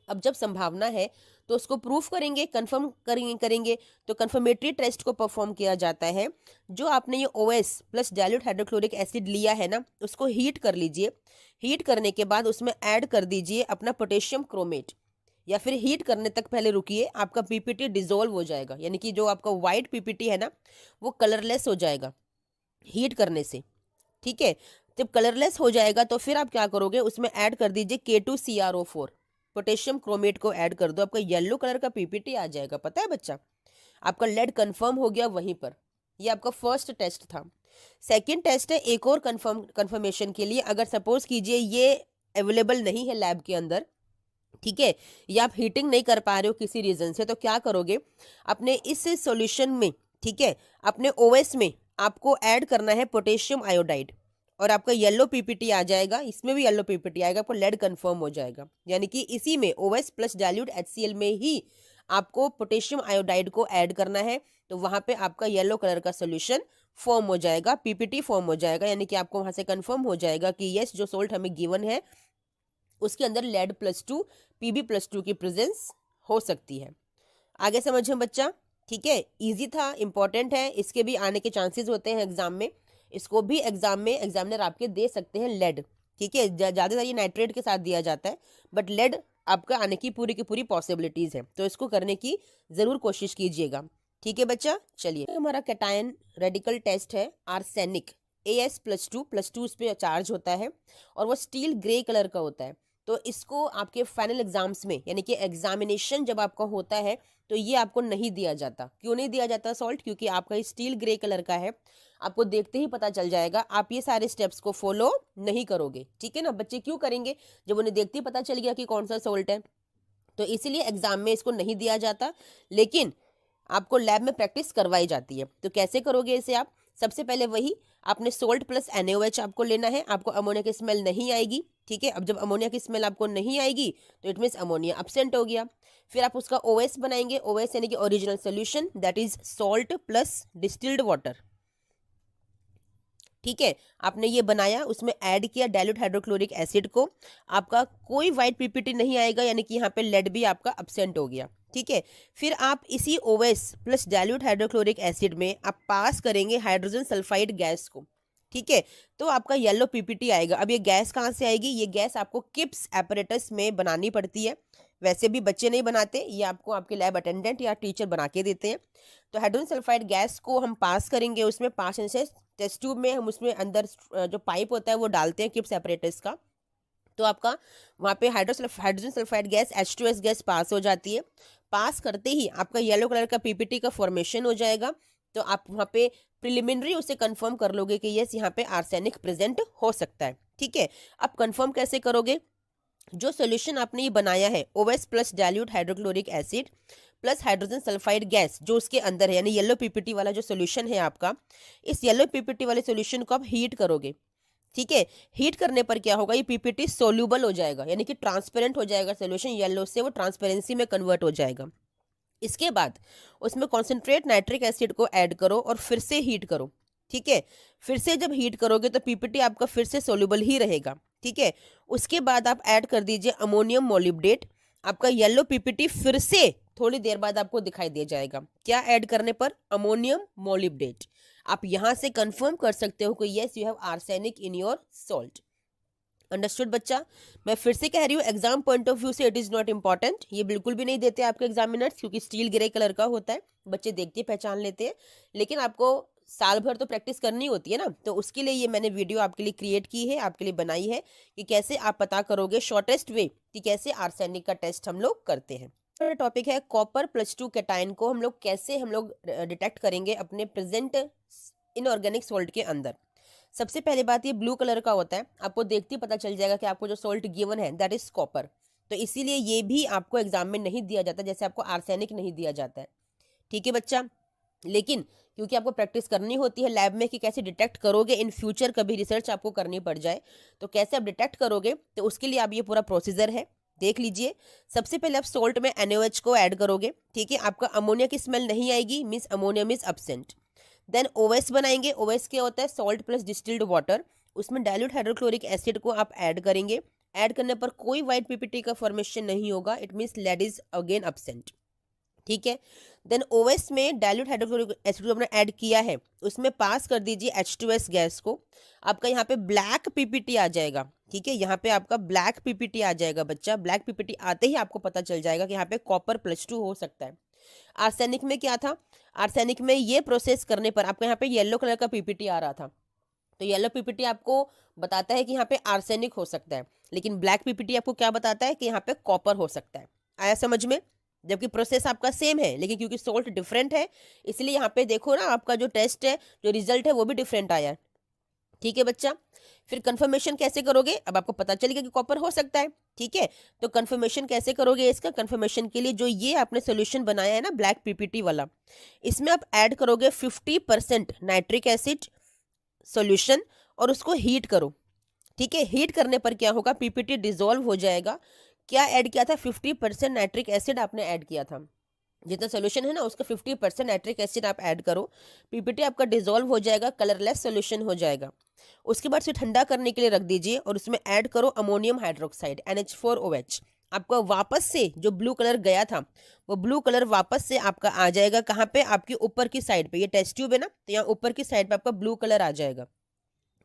अब जब संभावना है तो उसको प्रूफ करेंगे, कंफर्म करेंगे, तो कंफर्मेटरी टेस्ट को परफॉर्म किया जाता है। जो आपने ये OS plus dilute hydrochloric acid लिया है ना, उसको हीट कर लीजिए। हीट करने के बाद उसमें ऐड कर दीजिए अपना पोटेशियम क्रोमेट, या फिर हीट करने तक पहले रुकिए, आपका पीपीटी डिजोल्व हो जाएगा, यानी कि जो आपका व्हाइट पीपीटी है ना, वो कलरलेस हो जाएगा हीट करने से। ठीक है, जब कलरलेस हो जाएगा तो फिर आप क्या करोगे, उसमें ऐड कर दीजिए K2CrO4, पोटेशियम क्रोमेट को ऐड कर दो, आपका येलो कलर का पीपीटी आ जाएगा। पता है बच्चा, आपका लेड कंफर्म हो गया वहीं पर। ये आपका फर्स्ट टेस्ट था। सेकंड टेस्ट है एक और कंफर्मेशन के लिए, अगर सपोज कीजिए ये अवेलेबल नहीं है लैब के अंदर, ठीक है, या आप हीटिंग नहीं कर पा रहे हो किसी रीजन से, तो क्या करोगे, अपने इस सॉल्यूशन में, ठीक है, अपने ओएस में आपको ऐड करना है पोटेशियम आयोडाइड, और आपका येलो पीपीटी आ जाएगा, इसमें भी येलो पीपीटी आएगा, आपको लेड कंफर्म हो जाएगा। यानी कि इसी में ओएस प्लस डाइल्यूट HCl में ही आपको पोटेशियम आयोडाइड को ऐड करना है, तो वहां पे आपका येलो कलर का सोल्यूशन फॉर्म हो जाएगा, पीपीटी फॉर्म हो जाएगा, यानी कि आपको वहां से कंफर्म हो जाएगा कि यस, जो सोल्ट हमें गिवन है उसके अंदर लेड+2 Pb+2 की प्रेजेंस हो सकती है। आगे समझें बच्चा? ठीक है, इजी था, इंपॉर्टेंट है, इसके भी आने के चांसेस होते हैं एग्जाम में। इसको भी एग्जाम में एग्जामिनर आपके दे सकते हैं लेड। ठीक है, ज़्यादातर ये नाइट्रेट के साथ दिया जाता है, बट लेड आपका आने की पूरी पॉसिबिलिटीज़ है, तो इसको करने की ज़रूर कोशिश कीजिएगा। ठीक है बच्चा, चलिए हमारा कैटायन रेडिकल टेस्ट है आर्सेनिक As+2+2 इस पे चार्ज होता है और वो स्टील ग्रे कलर का होता है। तो इसको आपके फाइनल एग्जाम्स में यानी कि एग्जामिनेशन जब आपका होता है तो ये आपको नहीं दिया जाता। क्यों नहीं दिया जाता सॉल्ट? क्योंकि आपका स्टील ग्रे कलर का है, आपको देखते ही पता चल जाएगा, आप ये सारे स्टेप्स को फॉलो नहीं करोगे। ठीक है ना बच्चे, क्यों करेंगे जब उन्हें देखते ही पता चल गया कि कौन सा सॉल्ट है। तो इसीलिए एग्जाम में इसको नहीं दिया जाता, लेकिन आपको लैब में प्रैक्टिस करवाई जाती है। तो कैसे करोगे इसे आप? सबसे पहले वही आपने सोल्ट प्लस NaOH आपको लेना है, आपको अमोनिया की स्मेल नहीं आएगी। ठीक है, अब जब अमोनिया की स्मेल आपको नहीं आएगी तो इट मीन्स अमोनिया अब्सेंट हो गया। फिर आप उसका OS बनाएंगे, OS यानी कि original solution, that is salt plus distilled water. ठीक है, आपने ये बनाया, उसमें ऐड किया डाइल्यूट हाइड्रोक्लोरिक एसिड को, आपका कोई वाइट पीपीटी नहीं आएगा, यानी कि यहाँ पे लेड भी आपका अब्सेंट हो गया। ठीक है, फिर आप इसी OS plus dilute hydrochloric acid में आप पास करेंगे हाइड्रोजन सल्फाइड गैस को। ठीक है, तो आपका येलो पीपीटी आएगा। अब ये गैस कहाँ से आएगी? ये गैस आपको किप्स एपरेटस में बनानी पड़ती है, वैसे भी बच्चे नहीं बनाते, ये आपको आपके लैब अटेंडेंट या टीचर बना के देते हैं। तो हाइड्रोजन सल्फाइड गैस को हम पास करेंगे, उसमें 5 इंचेस टेस्ट ट्यूब में हम उसमें अंदर जो पाइप होता है वो डालते हैं किप्स एपरेटस का। तो आपका वहाँ पे hydrogen sulphide gas H2S gas pass हो जाती है। पास करते ही आपका येलो कलर का पीपीटी का फॉर्मेशन हो जाएगा। तो आप वहाँ पे प्रिलिमिनरी उसे कंफर्म कर लोगे कि यस यहाँ पे आर्सेनिक प्रेजेंट हो सकता है। ठीक है, अब कंफर्म कैसे करोगे? जो सोल्यूशन आपने ये बनाया है OS plus dilute hydrochloric acid plus hydrogen sulphide gas जो उसके अंदर है, यानी येलो पीपीटी वाला जो सोल्यूशन है आपका, इस येलो पीपीटी वाले सोल्यूशन को आप हीट करोगे। ठीक है, हीट करने पर क्या होगा? ये पीपीटी सोल्यूबल हो जाएगा, यानी कि ट्रांसपेरेंट हो जाएगा, सोल्यूशन येलो से वो ट्रांसपेरेंसी में कन्वर्ट हो जाएगा। इसके बाद उसमें कॉन्सेंट्रेट नाइट्रिक एसिड को ऐड करो और फिर से हीट करो। ठीक है, फिर से जब हीट करोगे तो पीपीटी आपका फिर से सोल्यूबल ही रहेगा। ठीक है, उसके बाद आप ऐड कर दीजिए अमोनियम मोलिब्डेट। आपका येलो पीपीटी फिर से थोड़ी देर बाद आपको दिखाई दे जाएगा। क्या ऐड करने पर? Ammonium molybdate. आप यहां से कंफर्म कर सकते हो कि yes you have arsenic in your salt. Understood बच्चा? मैं फिर से कह रही हूँ, एग्जाम पॉइंट ऑफ व्यू से इट इज नॉट इंपॉर्टेंट, ये बिल्कुल भी नहीं देते आपके एग्जामिनर्स, क्योंकि स्टील ग्रे कलर का होता है, बच्चे देखते पहचान लेते हैं। लेकिन आपको साल भर तो प्रैक्टिस करनी होती है ना, तो उसके लिए ये मैंने वीडियो आपके लिए क्रिएट की है, आपके लिए बनाई है कि कैसे आप पता करोगे शॉर्टेस्ट वे कि कैसे आर्सेनिक का टेस्ट हम लोग करते हैं। टॉपिक है कॉपर+2 कैटायन को हम लोग डिटेक्ट करेंगे अपने प्रेजेंट इनऑर्गेनिक सॉल्ट के अंदर। सबसे पहली बात, ये ब्लू कलर का होता है, आपको देखते ही पता चल जाएगा कि आपको जो सॉल्ट गिवन है दैट इज कॉपर। तो इसीलिए ये भी आपको एग्जाम में नहीं दिया जाता, जैसे आपको आर्सेनिक नहीं दिया जाता है। ठीक है बच्चा, लेकिन क्योंकि आपको प्रैक्टिस करनी होती है लैब में कि कैसे डिटेक्ट करोगे इन फ्यूचर, कभी रिसर्च आपको करनी पड़ जाए तो कैसे आप डिटेक्ट करोगे, तो उसके लिए आप ये पूरा प्रोसीजर है, देख लीजिए। सबसे पहले आप सोल्ट में NaOH को ऐड करोगे। ठीक है, आपका अमोनिया की स्मेल नहीं आएगी, means ammonium is absent. Then OS बनाएंगे। OS क्या होता है? Salt plus distilled water. उसमें डाइल्यूट हाइड्रोक्लोरिक एसिड को आप ऐड करेंगे। ऐड करने पर कोई वाइट पीपीटी का फॉर्मेशन नहीं होगा, it means lead is again absent. ठीक है, देन OS में डाइल्यूट हाइड्रोक्लोरिक एसिड को आपने ऐड किया है, उसमें पास कर दीजिए H2S गैस को। आपका यहाँ पे ब्लैक पीपीटी आ जाएगा। ठीक है, यहाँ पे आपका ब्लैक पीपीटी आ जाएगा बच्चा। ब्लैक पीपीटी आते ही आपको पता चल जाएगा कि यहाँ पे कॉपर+2 हो सकता है। आर्सेनिक में क्या था? आर्सेनिक में ये प्रोसेस करने पर आपको यहाँ पे येलो कलर का पीपीटी आ रहा था, तो येलो पीपीटी आपको बताता है कि यहाँ पे आर्सेनिक हो सकता है, लेकिन ब्लैक पीपीटी आपको क्या बताता है कि यहाँ पे कॉपर हो सकता है। आया समझ में? जबकि प्रोसेस आपका सेम है, लेकिन क्योंकि सोल्ट डिफरेंट है इसलिए यहाँ पे देखो ना, आपका जो टेस्ट है, जो रिजल्ट है वो भी डिफरेंट आया है। ठीक है बच्चा, फिर कंफर्मेशन कैसे करोगे? अब आपको पता चलेगा कि कॉपर हो सकता है। ठीक है, तो कंफर्मेशन कैसे करोगे? इसका कंफर्मेशन के लिए जो ये आपने सोल्यूशन बनाया है ना ब्लैक पीपीटी वाला, इसमें आप ऐड करोगे 50% नाइट्रिक एसिड सोल्यूशन और उसको हीट करो। ठीक है, हीट करने पर क्या होगा? पीपीटी डिसॉल्व हो जाएगा। क्या ऐड किया था? 50% नाइट्रिक एसिड आपने ऐड किया था। जितना सोल्यूशन है ना उसका 50% नाइट्रिक एसिड आप ऐड करो, पीपीटी आपका डिसॉल्व हो जाएगा, कलरलेस सोल्यूशन हो जाएगा। उसके बाद से ठंडा करने के लिए रख दीजिए और उसमें ऐड करो अमोनियम हाइड्रोक्साइड NH4OH। आपका वापस से जो ब्लू कलर गया था वो ब्लू कलर वापस से आपका आ जाएगा कहाँ पे, आपके ऊपर की साइड पे। ये टेस्ट ट्यूब है ना, तो यहाँ ऊपर की साइड पे आपका ब्लू कलर आ जाएगा।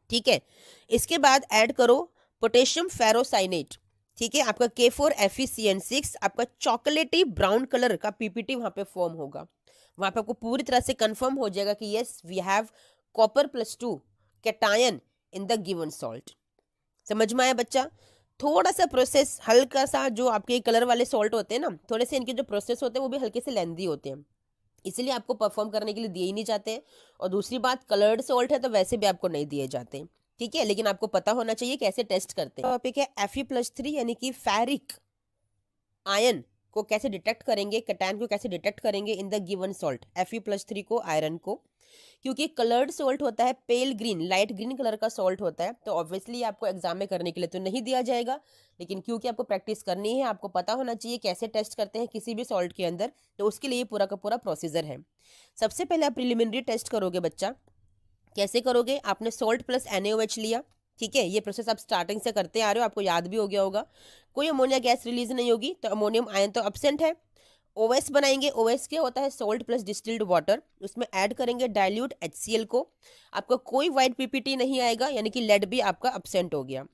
ठीक है, इसके बाद ऐड करो पोटेशियम फेरोसाइनेट। ठीक है, आपका K4FeCN6 आपका चॉकलेटी ब्राउन कलर का पीपीटी वहां पे फॉर्म होगा। वहां पे आपको पूरी तरह से कंफर्म हो जाएगा कि यस वी हैव कॉपर+2 cation in the given salt. समझ में आया बच्चा? थोड़ा सा प्रोसेस हल्का सा, जो आपके कलर वाले सॉल्ट होते हैं ना, थोड़े से इनके जो प्रोसेस होते हैं वो भी हल्के से लेंदी होते हैं, इसलिए आपको परफॉर्म करने के लिए दिए ही नहीं जाते हैं। और दूसरी बात, कलर्ड सॉल्ट है तो वैसे भी आपको नहीं दिए जाते। ठीक है, लेकिन आपको पता होना चाहिए कैसे टेस्ट करते हैं। टॉपिक है Fe+3 यानी कि फेरिक आयन को कैसे डिटेक्ट करेंगे, कैटायन को कैसे डिटेक्ट करेंगे इन द गिवन सॉल्ट। Fe+3 को, आयरन को, क्योंकि कलर्ड सॉल्ट होता है, पेल ग्रीन लाइट ग्रीन कलर का सॉल्ट होता है, तो ऑब्वियसली आपको एग्जाम में करने के लिए तो नहीं दिया जाएगा, लेकिन क्योंकि आपको प्रैक्टिस करनी है, आपको पता होना चाहिए कैसे टेस्ट करते हैं किसी भी सॉल्ट के अंदर, तो उसके लिए पूरा का पूरा प्रोसीजर है। सबसे पहले आप प्रिलिमिनरी टेस्ट करोगे बच्चा। कैसे करोगे? आपने सॉल्ट प्लस NaOH लिया। ठीक है, ये प्रोसेस आप स्टार्टिंग से करते आ रहे हो, आपको याद भी हो गया होगा। कोई अमोनिया गैस रिलीज नहीं होगी, तो अमोनियम आयन तो एब्सेंट है। OS बनाएंगे। OS क्या होता है? Salt plus distilled water. उसमें ऐड करेंगे डाइल्यूट HCl को। आपका कोई वाइट पीपीटी नहीं आएगा, यानी कि लेड भी आपका एब्सेंट हो गया।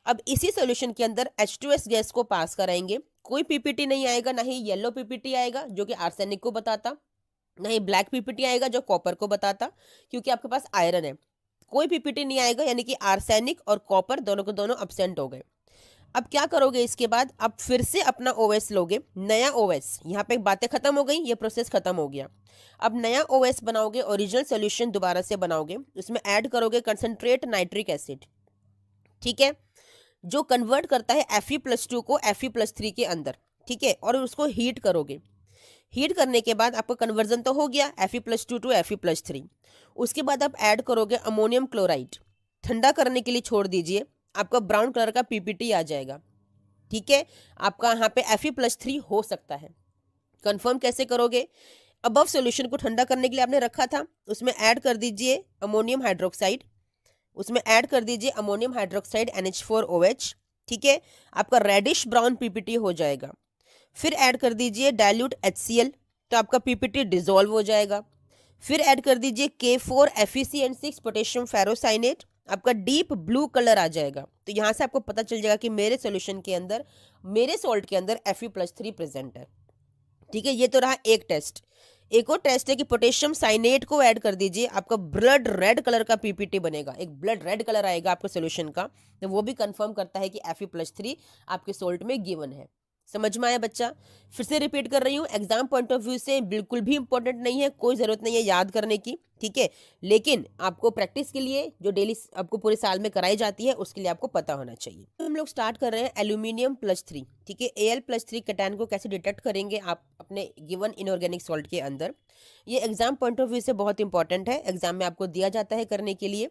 अब इसी सॉल्यूशन के अंदर H2S गैस को पास कराएंगे। कोई पीपीटी नहीं आएगा, ना ही येलो पीपीटी आएगा जो कि आर्सेनिक को बताता, ना ही ब्लैक पीपीटी आएगा जो कॉपर को बताता, क्योंकि आपके पास आयरन है। कोई पीपीटी नहीं आएगा, यानी कि आर्सेनिक और कॉपर दोनों को दोनों एब्सेंट हो गए। अब क्या करोगे? इसके बाद आप फिर से अपना OS लोगे, नया OS। यहाँ पे बातें खत्म हो गई, ये प्रोसेस खत्म हो गया। अब नया OS बनाओगे, ओरिजिनल सॉल्यूशन दोबारा से बनाओगे, उसमें ऐड करोगे कंसंट्रेट नाइट्रिक एसिड। ठीक है, जो कन्वर्ट करता है Fe+2 को Fe+3 के अंदर। ठीक है, और उसको हीट करोगे। हीट करने के बाद आपका कन्वर्जन तो हो गया Fe+2 टू Fe+3। उसके बाद आप ऐड करोगे अमोनियम क्लोराइड। ठंडा करने के लिए छोड़ दीजिए, आपका ब्राउन कलर का पीपीटी आ जाएगा। ठीक है, आपका यहाँ पे Fe+3 हो सकता है। कंफर्म कैसे करोगे? अबव सॉल्यूशन को ठंडा करने के लिए आपने रखा था, उसमें ऐड कर दीजिए अमोनियम हाइड्रोक्साइड। उसमें ऐड कर दीजिए अमोनियम हाइड्रोक्साइड NH4OH। ठीक है, आपका रेडिश ब्राउन पीपीटी हो जाएगा। फिर ऐड कर दीजिए डाइल्यूट HCl, तो आपका पीपीटी डिसॉल्व हो जाएगा। फिर ऐड कर दीजिए K4FeCN6 पोटेशियम फेरोसाइनेट, आपका डीप ब्लू कलर आ जाएगा। तो यहाँ से आपको पता चल जाएगा कि मेरे सॉल्यूशन के अंदर, मेरे सॉल्ट के अंदर Fe+3 प्रेजेंट है। ठीक है, ये तो रहा एक टेस्ट। एक और टेस्ट है कि पोटेशियम साइनेट को ऐड कर दीजिए, आपका ब्लड रेड कलर का पीपीटी बनेगा, एक ब्लड रेड कलर आएगा आपके सॉल्यूशन का, तो वो भी कंफर्म करता है कि Fe+3 आपके सॉल्ट में गिवन है। समझ में आया बच्चा? फिर से रिपीट कर रही हूँ, एग्जाम पॉइंट ऑफ व्यू से बिल्कुल भी इंपॉर्टेंट नहीं है, कोई ज़रूरत नहीं है याद करने की। ठीक है, लेकिन आपको प्रैक्टिस के लिए जो डेली आपको पूरे साल में कराई जाती है, उसके लिए आपको पता होना चाहिए। तो हम लोग स्टार्ट कर रहे हैं एल्यूमिनियम+3। ठीक है, Al+3 कैटायन को कैसे डिटेक्ट करेंगे आप अपने गिवन इनऑर्गेनिक सॉल्ट के अंदर। ये एग्जाम पॉइंट ऑफ व्यू से बहुत इंपॉर्टेंट है, एग्जाम में आपको दिया जाता है करने के लिए।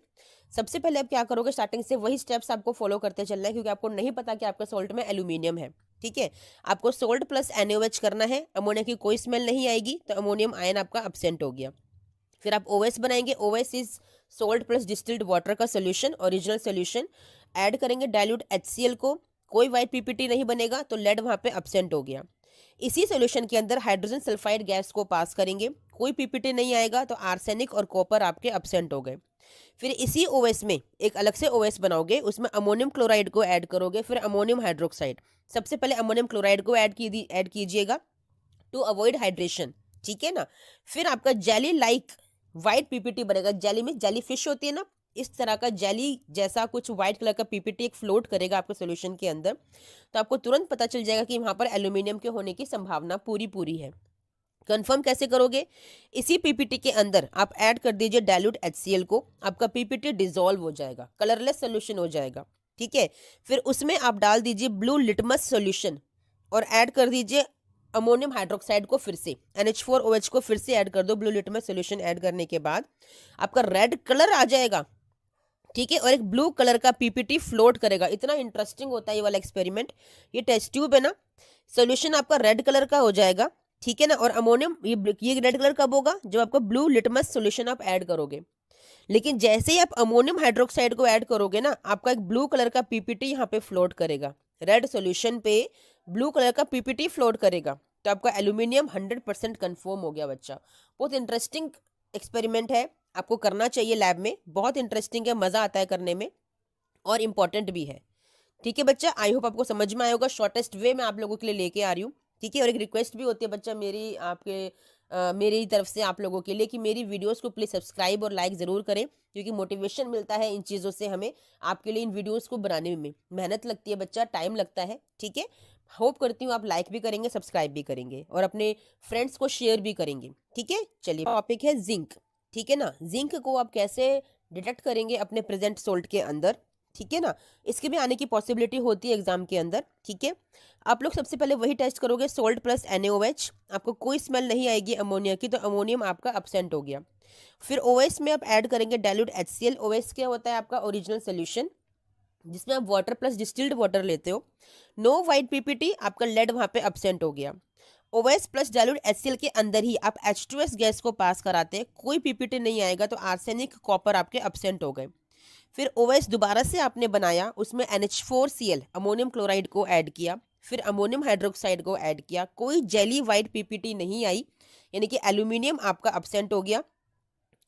सबसे पहले आप क्या करोगे? स्टार्टिंग से वही स्टेप्स आपको फॉलो करते चलना है, क्योंकि आपको नहीं पता कि आपका सॉल्ट में एल्यूमिनियम है। ठीक है, आपको सोल्ट प्लस NaOH करना है, अमोनिया की कोई स्मेल नहीं आएगी, तो अमोनियम आयन आपका एब्सेंट हो गया। फिर आप OS बनाएंगे। OS is salt plus distilled water का सोल्यूशन, ओरिजिनल सोल्यूशन। ऐड करेंगे डाइल्यूट HCl को, कोई वाइट पीपीटी नहीं बनेगा, तो लेड वहां पे एब्सेंट हो गया। इसी सोल्यूशन के अंदर हाइड्रोजन सल्फाइड गैस को पास करेंगे, कोई पीपीटी नहीं आएगा, तो आर्सेनिक और कॉपर आपके एब्सेंट हो गए। फिर इसी OS में एक अलग से OS बनाओगे, उसमें अमोनियम क्लोराइड को ऐड करोगे, फिर अमोनियम हाइड्रोक्साइड। सबसे पहले अमोनियम क्लोराइड को ऐड कीजिएगा टू अवॉइड हाइड्रेशन। ठीक है ना, फिर आपका जेली लाइक व्हाइट पीपीटी बनेगा। जेली में जेली फिश होती है ना, इस तरह का जेली जैसा कुछ व्हाइट कलर का पीपीटी एक फ्लोट करेगा आपके सॉल्यूशन के अंदर, तो आपको तुरंत पता चल जाएगा कि वहां पर एल्यूमिनियम के होने की संभावना पूरी है। कंफर्म कैसे करोगे? इसी पीपीटी के अंदर आप ऐड कर दीजिए डाइल्यूट HCl को, आपका पीपीटी डिसॉल्व हो जाएगा, कलरलेस सोल्यूशन हो जाएगा। ठीक है, फिर उसमें आप डाल दीजिए ब्लू लिटमस सोल्यूशन और ऐड कर दीजिए अमोनियम हाइड्रोक्साइड को, फिर से NH4OH को फिर से ऐड कर दो। ब्लू लिटमस सोल्यूशन ऐड करने के बाद आपका रेड कलर आ जाएगा। ठीक है, और एक ब्लू कलर का पीपीटी फ्लोट करेगा। इतना इंटरेस्टिंग होता है ये वाला एक्सपेरिमेंट। ये टेस्ट ट्यूब है ना, सोल्यूशन आपका रेड कलर का हो जाएगा। ठीक है ना, और अमोनियम ये रेड कलर कब होगा? जब आपका ब्लू लिटमस सोल्यूशन आप ऐड करोगे। लेकिन जैसे ही आप अमोनियम हाइड्रोक्साइड को ऐड करोगे ना, आपका एक ब्लू कलर का पीपीटी यहाँ पे फ्लोट करेगा। रेड सॉल्यूशन पे ब्लू कलर का पीपीटी फ्लोट करेगा, तो आपका एल्यूमिनियम 100% कन्फर्म हो गया बच्चा। बहुत इंटरेस्टिंग एक्सपेरिमेंट है, आपको करना चाहिए लैब में, बहुत इंटरेस्टिंग है, मज़ा आता है करने में और इम्पॉर्टेंट भी है। ठीक है बच्चा, आई होप आपको समझ में आया होगा, शॉर्टेस्ट वे में आप लोगों के लिए लेके आ रही हूँ। ठीक है, और एक रिक्वेस्ट भी होती है बच्चा मेरी आपके मेरी तरफ से आप लोगों के लिए कि मेरी वीडियोस को प्लीज़ सब्सक्राइब और लाइक ज़रूर करें, क्योंकि मोटिवेशन मिलता है इन चीज़ों से हमें। आपके लिए इन वीडियोस को बनाने में मेहनत लगती है बच्चा, टाइम लगता है। ठीक है, होप करती हूँ आप लाइक भी करेंगे, सब्सक्राइब भी करेंगे और अपने फ्रेंड्स को शेयर भी करेंगे। ठीक है, चलिए टॉपिक है जिंक। ठीक है ना, जिंक को आप कैसे डिटेक्ट करेंगे अपने प्रेजेंट सोल्ट के अंदर। ठीक है ना, इसके भी आने की पॉसिबिलिटी होती है एग्जाम के अंदर। ठीक है, आप लोग सबसे पहले वही टेस्ट करोगे, सोल्ट प्लस NaOH, आपको कोई स्मेल नहीं आएगी अमोनिया की, तो अमोनियम आपका एब्सेंट हो गया। फिर OS में आप ऐड करेंगे डाइल्यूट HCl। OS क्या होता है आपका ओरिजिनल सोल्यूशन, जिसमें आप वाटर प्लस डिस्टिल्ड वाटर लेते हो। नो वाइट पीपीटी, आपका लेड वहां पे एब्सेंट हो गया। OS प्लस डाइल्यूट HCl के अंदर ही आप H2S गैस को पास कराते हैं, कोई पीपीटी नहीं आएगा, तो आर्सेनिक कॉपर आपके एब्सेंट हो गए। फिर OS दोबारा से आपने बनाया, उसमें NH4Cl अमोनियम क्लोराइड को ऐड किया, फिर अमोनियम हाइड्रोक्साइड को ऐड किया, कोई जेली वाइट पीपीटी नहीं आई, यानी कि एल्यूमिनियम आपका एब्सेंट हो गया।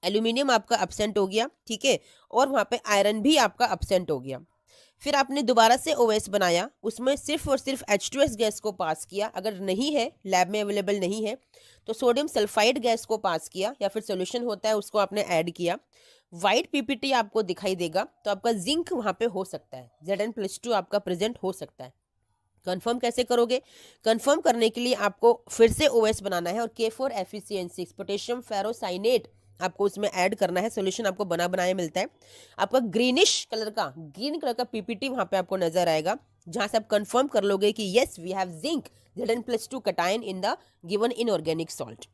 एल्यूमिनियम आपका एब्सेंट हो गया, ठीक है, और वहाँ पे आयरन भी आपका एब्सेंट हो गया। फिर आपने दोबारा से OS बनाया, उसमें सिर्फ और सिर्फ H2S गैस को पास किया, अगर नहीं है लैब में अवेलेबल नहीं है तो सोडियम सल्फाइड गैस को पास किया, या फिर सोल्यूशन होता है उसको आपने ऐड किया। वाइट पीपीटी आपको दिखाई देगा, तो आपका जिंक वहां पे हो सकता है, Zn+2 आपका प्रेजेंट हो सकता है। कंफर्म कैसे करोगे, कंफर्म करने के लिए आपको फिर से OS बनाना है और K4FeCN6 पोटेशियम फेरोसाइनेट आपको उसमें ऐड करना है। सोल्यूशन आपको बना बनाया मिलता है, आपका ग्रीन कलर का पीपीटी वहां पे आपको नजर आएगा, जहां से आप कंफर्म कर लोगे कि yes we have zinc Zn+2 cation in the given inorganic salt.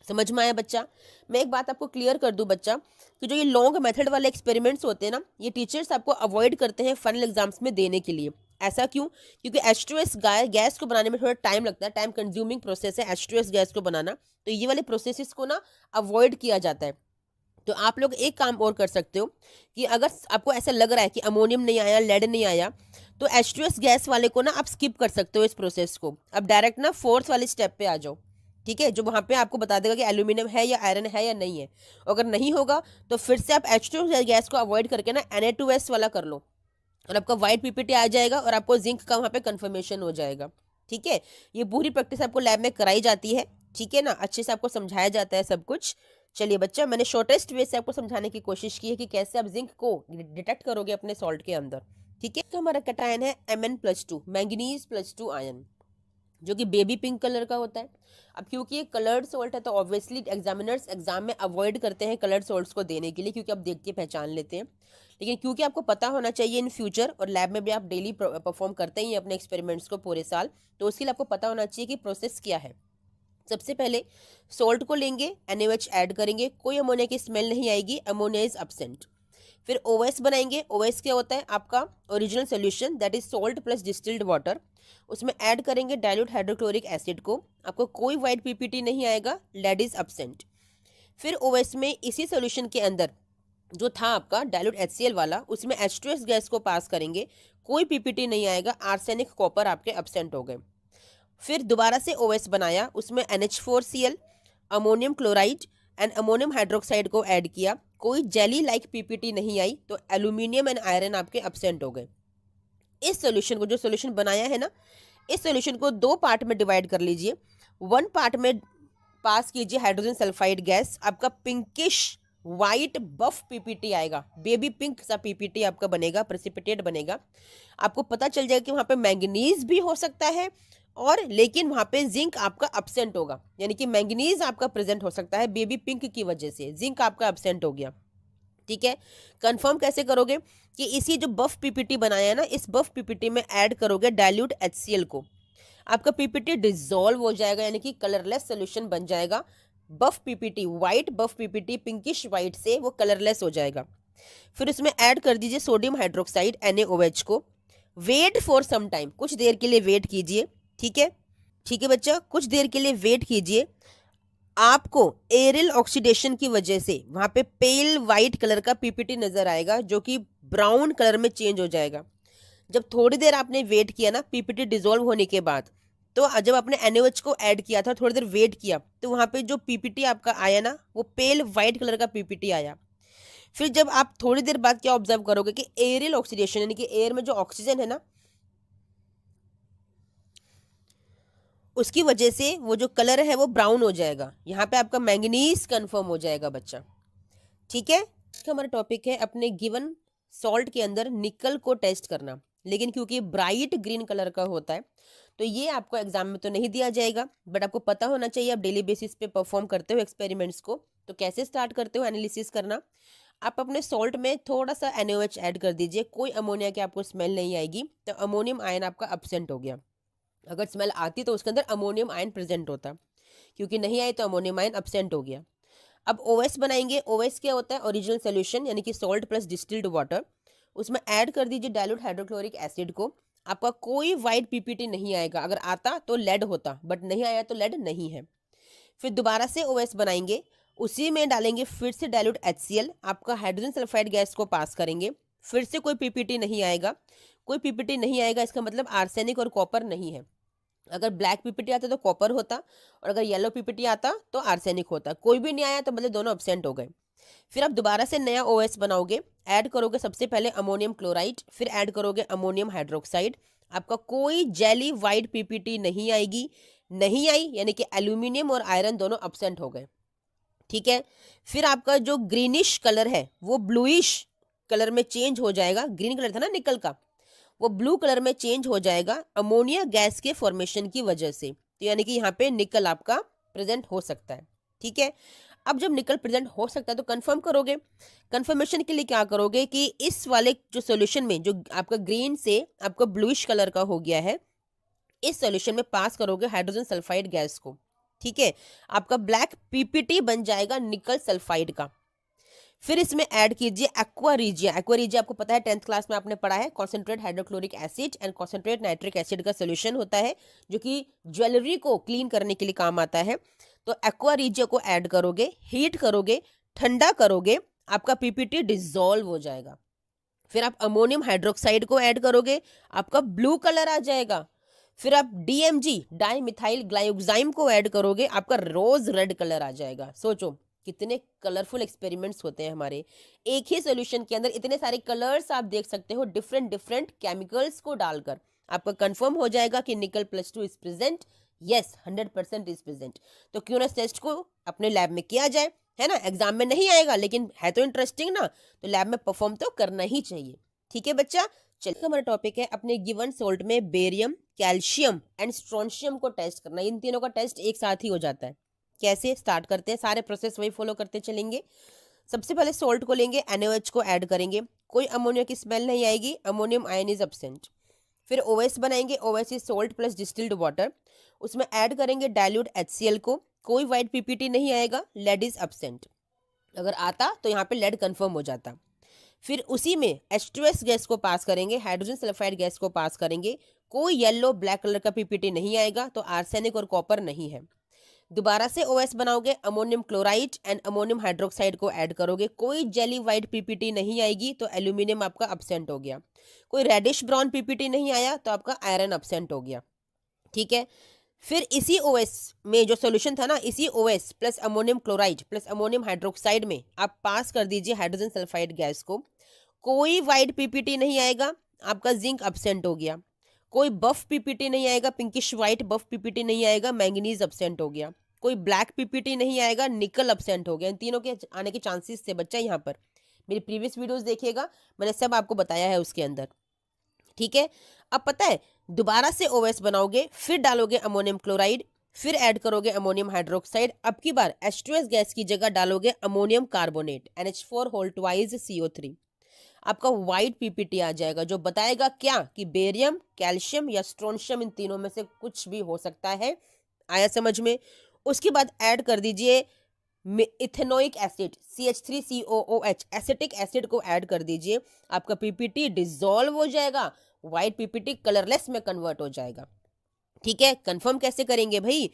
समझ में आया बच्चा। मैं एक बात आपको क्लियर कर दूं बच्चा, कि जो ये लॉन्ग मेथड वाले एक्सपेरिमेंट्स होते हैं ना, ये टीचर्स आपको अवॉइड करते हैं फाइनल एग्जाम्स में देने के लिए। ऐसा क्यों, क्योंकि H2S गैस को बनाने में थोड़ा टाइम लगता है, टाइम कंज्यूमिंग प्रोसेस है H2S गैस को बनाना, तो ये वाले प्रोसेसेस को ना अवॉइड किया जाता है। तो आप लोग एक काम और कर सकते हो, कि अगर आपको ऐसा लग रहा है कि अमोनियम नहीं आया, लेड नहीं आया, तो H2S गैस वाले को ना आप स्किप कर सकते हो इस प्रोसेस को, अब डायरेक्ट ना फोर्थ वाले स्टेप पे आ जाओ। ठीक है, जो वहां पे आपको बता देगा कि एल्यूमिनियम है या आयरन है या नहीं है। अगर नहीं होगा तो फिर से आप H2S गैस को अवॉइड करके ना Na2S वाला कर लो, और आपका वाइट पीपीटी आ जाएगा और आपको जिंक का वहां पे कंफर्मेशन हो जाएगा। ठीक है, ये पूरी प्रैक्टिस आपको लैब में कराई जाती है। ठीक है ना, अच्छे से आपको समझाया जाता है सब कुछ। चलिए बच्चा, मैंने शॉर्टेस्ट वे से आपको समझाने की कोशिश की है कि कैसे आप जिंक को डिटेक्ट करोगे अपने सॉल्ट के अंदर। ठीक है, तो हमारा कटायन है Mn+2 मैंगनीज+2 आयन, जो कि बेबी पिंक कलर का होता है। अब क्योंकि ये कलर्ड सॉल्ट है, तो ऑब्वियसली एग्जामिनर्स एग्जाम में अवॉइड करते हैं कलर्ड सॉल्ट्स को देने के लिए, क्योंकि आप देख के पहचान लेते हैं। लेकिन क्योंकि आपको पता होना चाहिए इन फ्यूचर, और लैब में भी आप डेली परफॉर्म करते ही हैं अपने एक्सपेरिमेंट्स को पूरे साल, तो उसके लिए आपको पता होना चाहिए कि प्रोसेस क्या है। सबसे पहले सॉल्ट को लेंगे, NaOH ऐड करेंगे, कोई अमोनिया की स्मेल नहीं आएगी, अमोनिया इज एब्सेंट। फिर OS बनाएंगे। OS क्या होता है आपका original solution, that is salt plus distilled water, उसमें ऐड करेंगे डाइल्यूट हाइड्रोक्लोरिक एसिड को, आपको कोई वाइट पीपीटी नहीं आएगा, लेड इज एब्सेंट। फिर OS में इसी सोल्यूशन के अंदर जो था आपका डाइल्यूट HCl वाला, उसमें H2S गैस को पास करेंगे, कोई पीपीटी नहीं आएगा, आर्सेनिक कॉपर आपके एब्सेंट हो गए। फिर दोबारा से OS बनाया, उसमें NH4Cl ammonium chloride and ammonium hydroxide को ऐड किया, कोई जेली लाइक पीपीटी नहीं आई, तो एल्यूमिनियम एंड आयरन आपके एब्सेंट हो गए। इस सोल्यूशन को, जो सोल्यूशन बनाया है ना, इस सोल्यूशन को दो पार्ट में डिवाइड कर लीजिए। वन पार्ट में पास कीजिए हाइड्रोजन सल्फाइड गैस, आपका पिंकिश वाइट बफ पीपीटी आएगा, बेबी पिंक सा पीपीटी आपका बनेगा, प्रेसिपिटेट बनेगा। आपको पता चल जाएगा कि वहां पे मैंगनीज भी हो सकता है, और लेकिन वहां पे जिंक आपका एब्सेंट होगा, यानी कि मैंगनीज आपका प्रेजेंट हो सकता है, बेबी पिंक की वजह से जिंक आपका एब्सेंट हो गया। ठीक है, कंफर्म कैसे करोगे, कि इसी जो बफ पीपीटी बनाया है ना, इस बफ पीपीटी में ऐड करोगे डाइल्यूट HCl को, आपका पीपीटी डिसॉल्व हो जाएगा, यानी कि कलरलेस सोल्यूशन बन जाएगा। बफ पीपीटी, वाइट बफ पीपीटी पिंकिश वाइट से वो कलरलेस हो जाएगा। फिर उसमें ऐड कर दीजिए सोडियम हाइड्रोक्साइड NaOH को, वेट फॉर सम टाइम, कुछ देर के लिए वेट कीजिए। ठीक है, ठीक है बच्चा, कुछ देर के लिए वेट कीजिए। आपको एरिल ऑक्सीडेशन की वजह से वहां पे पेल वाइट कलर का पीपीटी नजर आएगा, जो कि ब्राउन कलर में चेंज हो जाएगा। जब थोड़ी देर आपने वेट किया ना पीपीटी डिजोल्व होने के बाद, तो जब आपने एनएओएच को ऐड किया था, थोड़ी देर वेट किया, तो वहां पे जो पीपीटी आपका आया ना, वो पेल वाइट कलर का पीपीटी आया। फिर जब आप थोड़ी देर बाद क्या ऑब्जर्व करोगे कि एरियल ऑक्सीडेशन, यानी कि एयर में जो ऑक्सीजन है ना, उसकी वजह से वो जो कलर है वो ब्राउन हो जाएगा। यहाँ पे आपका मैंगनीज कंफर्म हो जाएगा बच्चा। ठीक है, हमारा टॉपिक है अपने गिवन सॉल्ट के अंदर निकल को टेस्ट करना, लेकिन क्योंकि ब्राइट ग्रीन कलर का होता है तो ये आपको एग्जाम में तो नहीं दिया जाएगा, बट आपको पता होना चाहिए आप डेली बेसिस पे परफॉर्म करते हो एक्सपेरिमेंट्स को। तो कैसे स्टार्ट करते हो एनालिसिस करना, आप अपने सॉल्ट में थोड़ा सा NaOH ऐड कर दीजिए, कोई अमोनिया की आपको स्मेल नहीं आएगी, तो अमोनियम आयन आपका अब्सेंट हो गया। अगर स्मेल आती तो उसके अंदर अमोनियम आयन प्रेजेंट होता, क्योंकि नहीं आए तो अमोनियम आयन अब्सेंट हो गया। अब OS बनाएंगे। OS क्या होता है? ओरिजिनल सोल्यूशन, यानी कि सॉल्ट प्लस डिस्टिल्ड वाटर। उसमें ऐड कर दीजिए डाइल्यूट हाइड्रोक्लोरिक एसिड को। आपका कोई वाइट पीपीटी नहीं आएगा, अगर आता तो लेड होता, बट नहीं आया तो लेड नहीं है। फिर दोबारा से OS बनाएंगे, उसी में डालेंगे फिर से डाइल्यूट HCl, आपका हाइड्रोजन सल्फाइड गैस को पास करेंगे, फिर से कोई पीपीटी नहीं आएगा। कोई पीपीटी नहीं आएगा इसका मतलब आर्सेनिक और कॉपर नहीं है। अगर ब्लैक पीपीटी आता तो कॉपर होता, और अगर येलो पीपीटी आता तो आर्सेनिक होता। कोई भी नहीं आया तो मतलब दोनों अब्सेंट हो गए। फिर आप दोबारा से नया OS बनाओगे, ऐड करोगे सबसे पहले अमोनियम क्लोराइड, फिर ऐड करोगे अमोनियम हाइड्रोक्साइड। आपका कोई जेली वाइट पीपीटी नहीं आएगी, नहीं आई यानी कि एल्यूमिनियम और आयरन दोनों अब्सेंट हो गए। ठीक है, फिर आपका जो ग्रीनिश कलर है वो ब्लूइश कलर में चेंज हो जाएगा। ग्रीन कलर था ना निकल का, वो ब्लू कलर में चेंज हो जाएगा अमोनिया गैस के फॉर्मेशन की वजह से। तो यानी कि यहाँ पे निकल आपका प्रेजेंट हो सकता है। ठीक है, अब जब निकल प्रेजेंट हो सकता है तो कंफर्म करोगे। कंफर्मेशन के लिए क्या करोगे कि इस वाले जो सॉल्यूशन में जो आपका ग्रीन से आपका ब्लूइश कलर का हो गया है, इस सॉल्यूशन में पास करोगे हाइड्रोजन सल्फाइड गैस को। ठीक है, आपका ब्लैक पीपीटी बन जाएगा निकल सल्फाइड का। फिर इसमें ऐड कीजिए एक्वा रीजिया। एक्वा रीजिया आपको पता है 10th क्लास में आपने पढ़ा है, concentrate hydrochloric acid and concentrate nitric acid का सोल्यूशन होता है, जो कि ज्वेलरी को क्लीन करने के लिए काम आता है। तो एक्वा रीजिया को ऐड करोगे, हीट करोगे, ठंडा करोगे, आपका पीपीटी डिसॉल्व हो जाएगा। फिर आप अमोनियम हाइड्रोक्साइड को ऐड करोगे, आपका ब्लू कलर आ जाएगा। फिर आप DMG डाई मिथाइल ग्लाइकोजाइम को ऐड करोगे, आपका रोज रेड कलर आ जाएगा। सोचो कितने कलरफुल एक्सपेरिमेंट्स होते हैं हमारे। एक ही सोल्यूशन के अंदर इतने सारे कलर्स आप देख सकते हो डिफरेंट डिफरेंट केमिकल्स को डालकर। आपका कंफर्म हो जाएगा कि निकल +2 is present. Yes, 100% is present. तो क्यों ना टेस्ट को अपने लैब में किया जाए, है ना। एग्जाम में नहीं आएगा लेकिन है तो इंटरेस्टिंग ना, तो लैब में परफॉर्म तो करना ही चाहिए। ठीक है बच्चा, चलिए हमारा टॉपिक है अपने गिवन सोल्ट में बेरियम, कैल्शियम एंड स्ट्रोंशियम को टेस्ट करना। इन तीनों का टेस्ट एक साथ ही हो जाता है। कैसे स्टार्ट करते हैं, सारे प्रोसेस वही फॉलो करते चलेंगे। सबसे पहले सोल्ट को लेंगे, NaOH को ऐड करेंगे, कोई अमोनिया की स्मेल नहीं आएगी, अमोनियम आयन इज अब्सेंट। फिर OS बनाएंगे, OS is salt plus distilled water. उसमें ऐड करेंगे डाइल्यूट HCl को, कोई वाइट पीपीटी नहीं आएगा, लेड इज अब्सेंट। अगर आता तो यहाँ पे लेड कंफर्म हो जाता। फिर उसी में H2S गैस को पास करेंगे, हाइड्रोजन सल्फाइड गैस को पास करेंगे, कोई येलो ब्लैक कलर का पीपीटी नहीं आएगा, तो आर्सेनिक और कॉपर नहीं है। दोबारा से OS बनाओगे, ammonium chloride and ammonium hydroxide को ऐड करोगे, कोई जेली वाइट पीपीटी नहीं आएगी, तो एल्यूमिनियम आपका अब्सेंट हो गया। कोई रेडिश ब्राउन पीपीटी नहीं आया, तो आपका आयरन अब्सेंट हो गया। ठीक है, फिर इसी OS में जो सोल्यूशन था ना, इसी OS plus ammonium chloride plus ammonium hydroxide में आप पास कर दीजिए हाइड्रोजन सल्फाइड गैस को। कोई वाइट पीपीटी नहीं आएगा, आपका जिंक अब्सेंट हो गया। कोई बफ पीपीटी नहीं आएगा, पिंकिश वाइट बफ पीपीटी नहीं आएगा, मैंगनीज अब्सेंट हो गया। कोई ब्लैक पीपीटी नहीं आएगा, निकल अब्सेंट हो गया। इन तीनों के आने के चांसेस थे बच्चा। यहाँ पर मेरी प्रीवियस वीडियोस देखिएगा, मैंने सब आपको बताया है उसके अंदर। ठीक है, अब पता है दोबारा से OS बनाओगे, फिर डालोगे अमोनियम क्लोराइड, फिर ऐड करोगे अमोनियम हाइड्रोक्साइड। अब की बार H2S गैस की जगह डालोगे ammonium carbonate, NH4 whole twice CO3। आपका वाइट पीपीटी आ जाएगा, जो बताएगा क्या कि बेरियम, कैल्शियम या स्ट्रोंशियम, इन तीनों में से कुछ भी हो सकता है। आया समझ में। उसके बाद ऐड कर दीजिए ethanoic acid, CH3COOH, acetic acid को ऐड कर दीजिए। आपका पीपीटी डिसॉल्व हो जाएगा, व्हाइट पीपीटी कलरलेस में कन्वर्ट हो जाएगा। ठीक है, कंफर्म कैसे करेंगे भाई,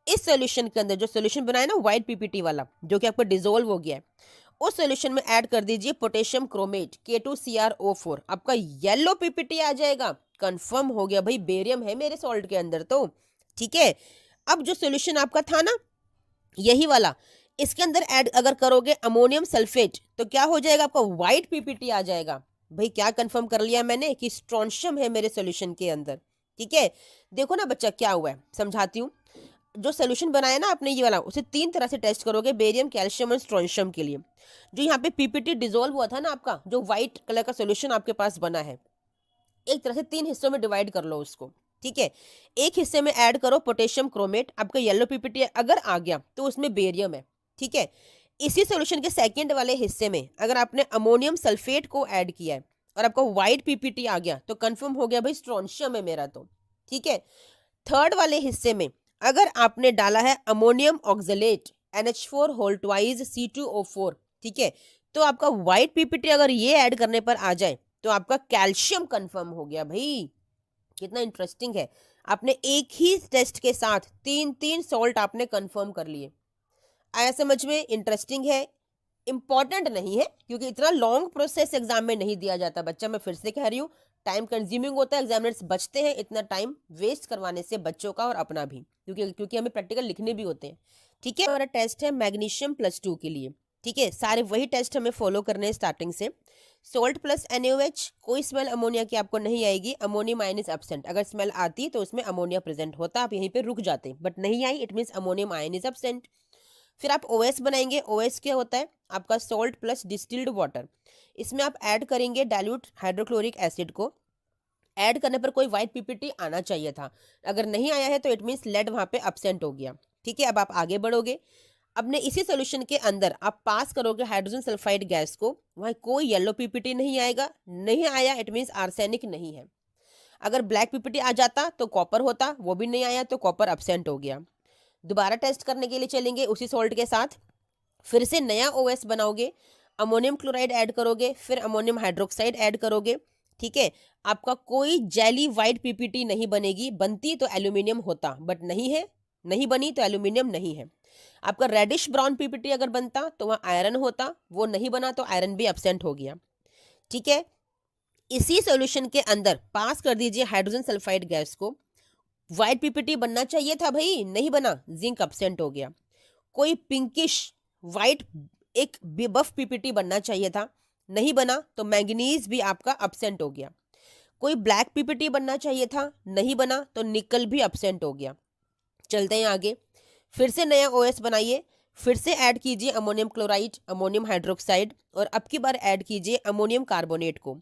इस सॉल्यूशन के अंदर जो सॉल्यूशन बनाया ना व्हाइट पीपीटी वाला, जो कि आपका डिसॉल्व हो गया है, उस सॉल्यूशन में ऐड कर दीजिए पोटेशियम क्रोमेट K2CrO4, आपका येलो पीपीटी आ जाएगा। कंफर्म हो गया भाई, बेरियम है मेरे सॉल्ट के अंदर तो। ठीक है, अब जो सॉल्यूशन आपका था ना यही वाला, इसके अंदर ऐड अगर करोगे अमोनियम सल्फेट तो क्या हो जाएगा, आपका व्हाइट पीपीटी आ जाएगा। भाई क्या कंफर्म कर लिया मैंने कि स्ट्रोंशियम है मेरे सॉल्यूशन के अंदर। ठीक है, देखो ना बच्चा क्या हुआ है, समझाती हूँ। जो सोल्यूशन बनाया ना आपने ये वाला, उसे 3 तरह से टेस्ट करोगे बेरियम, कैल्शियम और स्ट्रोंशियम के लिए। जो यहाँ पे पीपीटी डिसॉल्व हुआ था ना आपका, जो व्हाइट कलर का सोल्यूशन आपके पास बना है, एक तरह से 3 हिस्सों में डिवाइड कर लो उसको। ठीक है, एक हिस्से में ऐड करो पोटेशियम क्रोमेट, आपका येलो पीपीटी अगर आ गया तो उसमें बेरियम है। ठीक है, इसी सोल्यूशन के सेकेंड वाले हिस्से में अगर आपने अमोनियम सल्फेट को ऐड किया है और आपका व्हाइट पीपीटी आ गया तो कंफर्म हो गया भाई स्ट्रोंशियम है मेरा तो। ठीक है, थर्ड वाले हिस्से में अगर आपने डाला है ammonium oxalate NH4 whole twice C2O4, ठीक है, तो आपका व्हाइट पीपीटी अगर ये ऐड करने पर आ जाए तो आपका कैल्शियम कंफर्म हो गया। भाई कितना इंटरेस्टिंग है, आपने एक ही टेस्ट के साथ 3 सॉल्ट आपने कंफर्म कर लिए। आया समझ में? इंटरेस्टिंग है, इंपॉर्टेंट नहीं है क्योंकि इतना लॉन्ग प्रोसेस एग्जाम में नहीं दिया जाता बच्चा, मैं फिर से कह रही हूँ। टाइम कंज्यूमिंग होता है, एग्जामिनर्स बचते हैं इतना टाइम वेस्ट करवाने से बच्चों का और अपना भी, क्योंकि हमें प्रैक्टिकल लिखने भी होते हैं। ठीक है, हमारा टेस्ट है मैग्नीशियम +2 के लिए। ठीक है, सारे वही टेस्ट हमें फॉलो करने हैं स्टार्टिंग से। सोल्ट प्लस NaOH, कोई स्मेल अमोनिया की आपको नहीं आएगी, अमोनियम आयन इज एब्सेंट। अगर स्मेल आती तो उसमें अमोनिया प्रेजेंट होता, आप यहीं पे रुक जाते, बट नहीं आई it means ammonium ion is absent. फिर आप OS बनाएंगे। OS क्या होता है, आपका सॉल्ट प्लस डिस्टिल्ड वाटर। इसमें आप ऐड करेंगे डाइल्यूट हाइड्रोक्लोरिक एसिड को। ऐड करने पर कोई व्हाइट पीपीटी आना चाहिए था, अगर नहीं आया है तो इट मीन्स लेड वहां पे एब्सेंट हो गया। ठीक है, अब आप आगे बढ़ोगे, अपने इसी सोल्यूशन के अंदर आप पास करोगे हाइड्रोजन सल्फाइड गैस को, वहां कोई येलो पीपीटी नहीं आएगा, नहीं आया इट मीन्स आर्सेनिक नहीं है। अगर ब्लैक पीपीटी आ जाता तो कॉपर होता, वो भी नहीं आया तो कॉपर एब्सेंट हो गया। दोबारा टेस्ट करने के लिए चलेंगे उसी सॉल्ट के साथ, फिर से नया OS बनाओगे, अमोनियम क्लोराइड ऐड करोगे, फिर अमोनियम हाइड्रोक्साइड ऐड करोगे। ठीक है, आपका कोई जेली वाइट पीपीटी नहीं बनेगी, बनती तो एल्यूमिनियम होता बट नहीं है, नहीं बनी तो एल्यूमिनियम नहीं है। आपका रेडिश ब्राउन पीपीटी अगर बनता तो वहाँ आयरन होता, वो नहीं बना तो आयरन भी एब्सेंट हो गया। ठीक है, इसी सॉल्यूशन के अंदर पास कर दीजिए हाइड्रोजन सल्फाइड गैस को। व्हाइट पीपीटी बनना चाहिए था भाई, नहीं बना, जिंक एब्सेंट हो गया। कोई पिंकिश वाइट एक बफ पीपीटी बनना चाहिए था, नहीं बना तो मैंगनीज भी आपका एब्सेंट हो गया। कोई ब्लैक पीपीटी बनना चाहिए था, नहीं बना तो निकल भी एब्सेंट हो गया। चलते हैं आगे, फिर से नया OS बनाइए, फिर से ऐड कीजिए अमोनियम क्लोराइड, अमोनियम हाइड्रोक्साइड और अब की बार ऐड कीजिए अमोनियम कार्बोनेट को।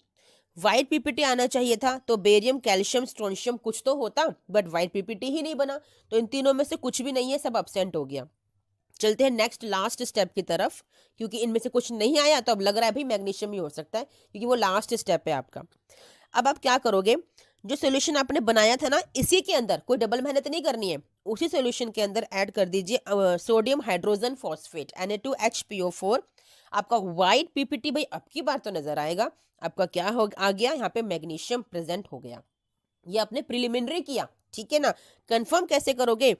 व्हाइट पीपीटी आना चाहिए था तो बेरियम, कैल्शियम, स्ट्रोंशियम कुछ तो होता, बट व्हाइट पीपीटी ही नहीं बना, तो इन तीनों में से कुछ भी नहीं है, सब एब्सेंट हो गया। चलते हैं नेक्स्ट लास्ट स्टेप की तरफ, क्योंकि इनमें से कुछ नहीं आया तो अब लग रहा है भाई मैग्नीशियम ही हो सकता है, क्योंकि वो लास्ट स्टेप है आपका। अब आप क्या करोगे, जो सोल्यूशन आपने बनाया था ना इसी के अंदर, कोई डबल मेहनत नहीं करनी है, उसी सोल्यूशन के अंदर ऐड कर दीजिए सोडियम हाइड्रोजन फॉस्फेट Na2HPO4। आपका व्हाइट पीपीटी भाई अब की बार तो नजर आएगा, आपका क्या हो आ गया, यहाँ पे मैग्नीशियम प्रेजेंट हो गया। ये आपने प्रिलिमिनरी किया, ठीक है ना। कंफर्म कैसे करोगे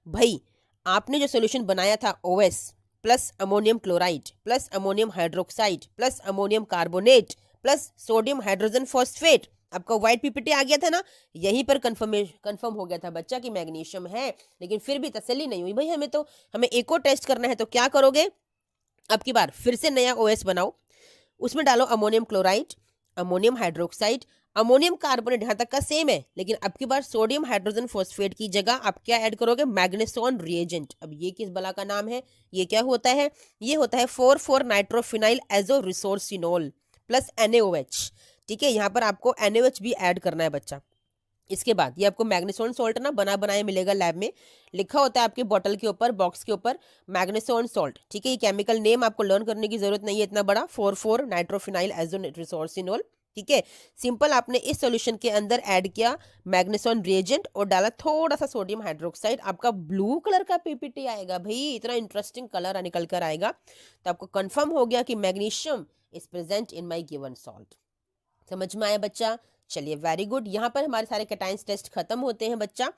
भाई, आपने जो सोल्यूशन बनाया था OS plus ammonium chloride plus ammonium hydroxide plus ammonium carbonate plus sodium hydrogen phosphate, आपका व्हाइट पीपीटी आ गया था ना, यहीं पर कंफर्म हो गया था बच्चा कि मैग्नीशियम है। लेकिन फिर भी तसल्ली नहीं हुई भाई, हमें एक और टेस्ट करना है, तो क्या करोगे, अब की बार फिर से नया OS बनाओ, उसमें डालो ammonium chloride, ammonium hydroxide, ammonium carbonate, यहाँ तक का सेम है, लेकिन अब की बार सोडियम हाइड्रोजन फॉस्फेट की जगह आप क्या ऐड करोगे, मैग्नेसॉन रिएजेंट। अब ये किस बला का नाम है, ये क्या होता है, ये होता है 4,4 nitrophenyl azo resorcinol plus NaOH। ठीक है, यहाँ पर आपको NaOH भी ऐड करना है बच्चा। इसके बाद ये आपको मैग्नेसॉन सॉल्ट ना बना बनाया मिलेगा लैब में, लिखा होता है आपके बॉटल के ऊपर, बॉक्स के ऊपर मैग्नेसॉन सॉल्ट। ठीक है, ये केमिकल नेम आपको लर्न करने की जरूरत नहीं है इतना बड़ा, 4,4 नाइट्रोफिनाइल एजो रिसोर्सिनोल। ठीक है, सिंपल आपने इस सॉल्यूशन के अंदर ऐड किया मैग्नेसॉन रिएजेंट और डाला थोड़ा सा सोडियम हाइड्रोक्साइड, आपका ब्लू कलर का पीपीटी आएगा भाई, इतना इंटरेस्टिंग कलर निकल कर आएगा। तो आपको कंफर्म हो गया कि magnesium is present in my given salt. समझ में आया बच्चा? चलिए वेरी गुड, यहाँ पर हमारे सारे कैटायंस टेस्ट खत्म होते हैं बच्चा।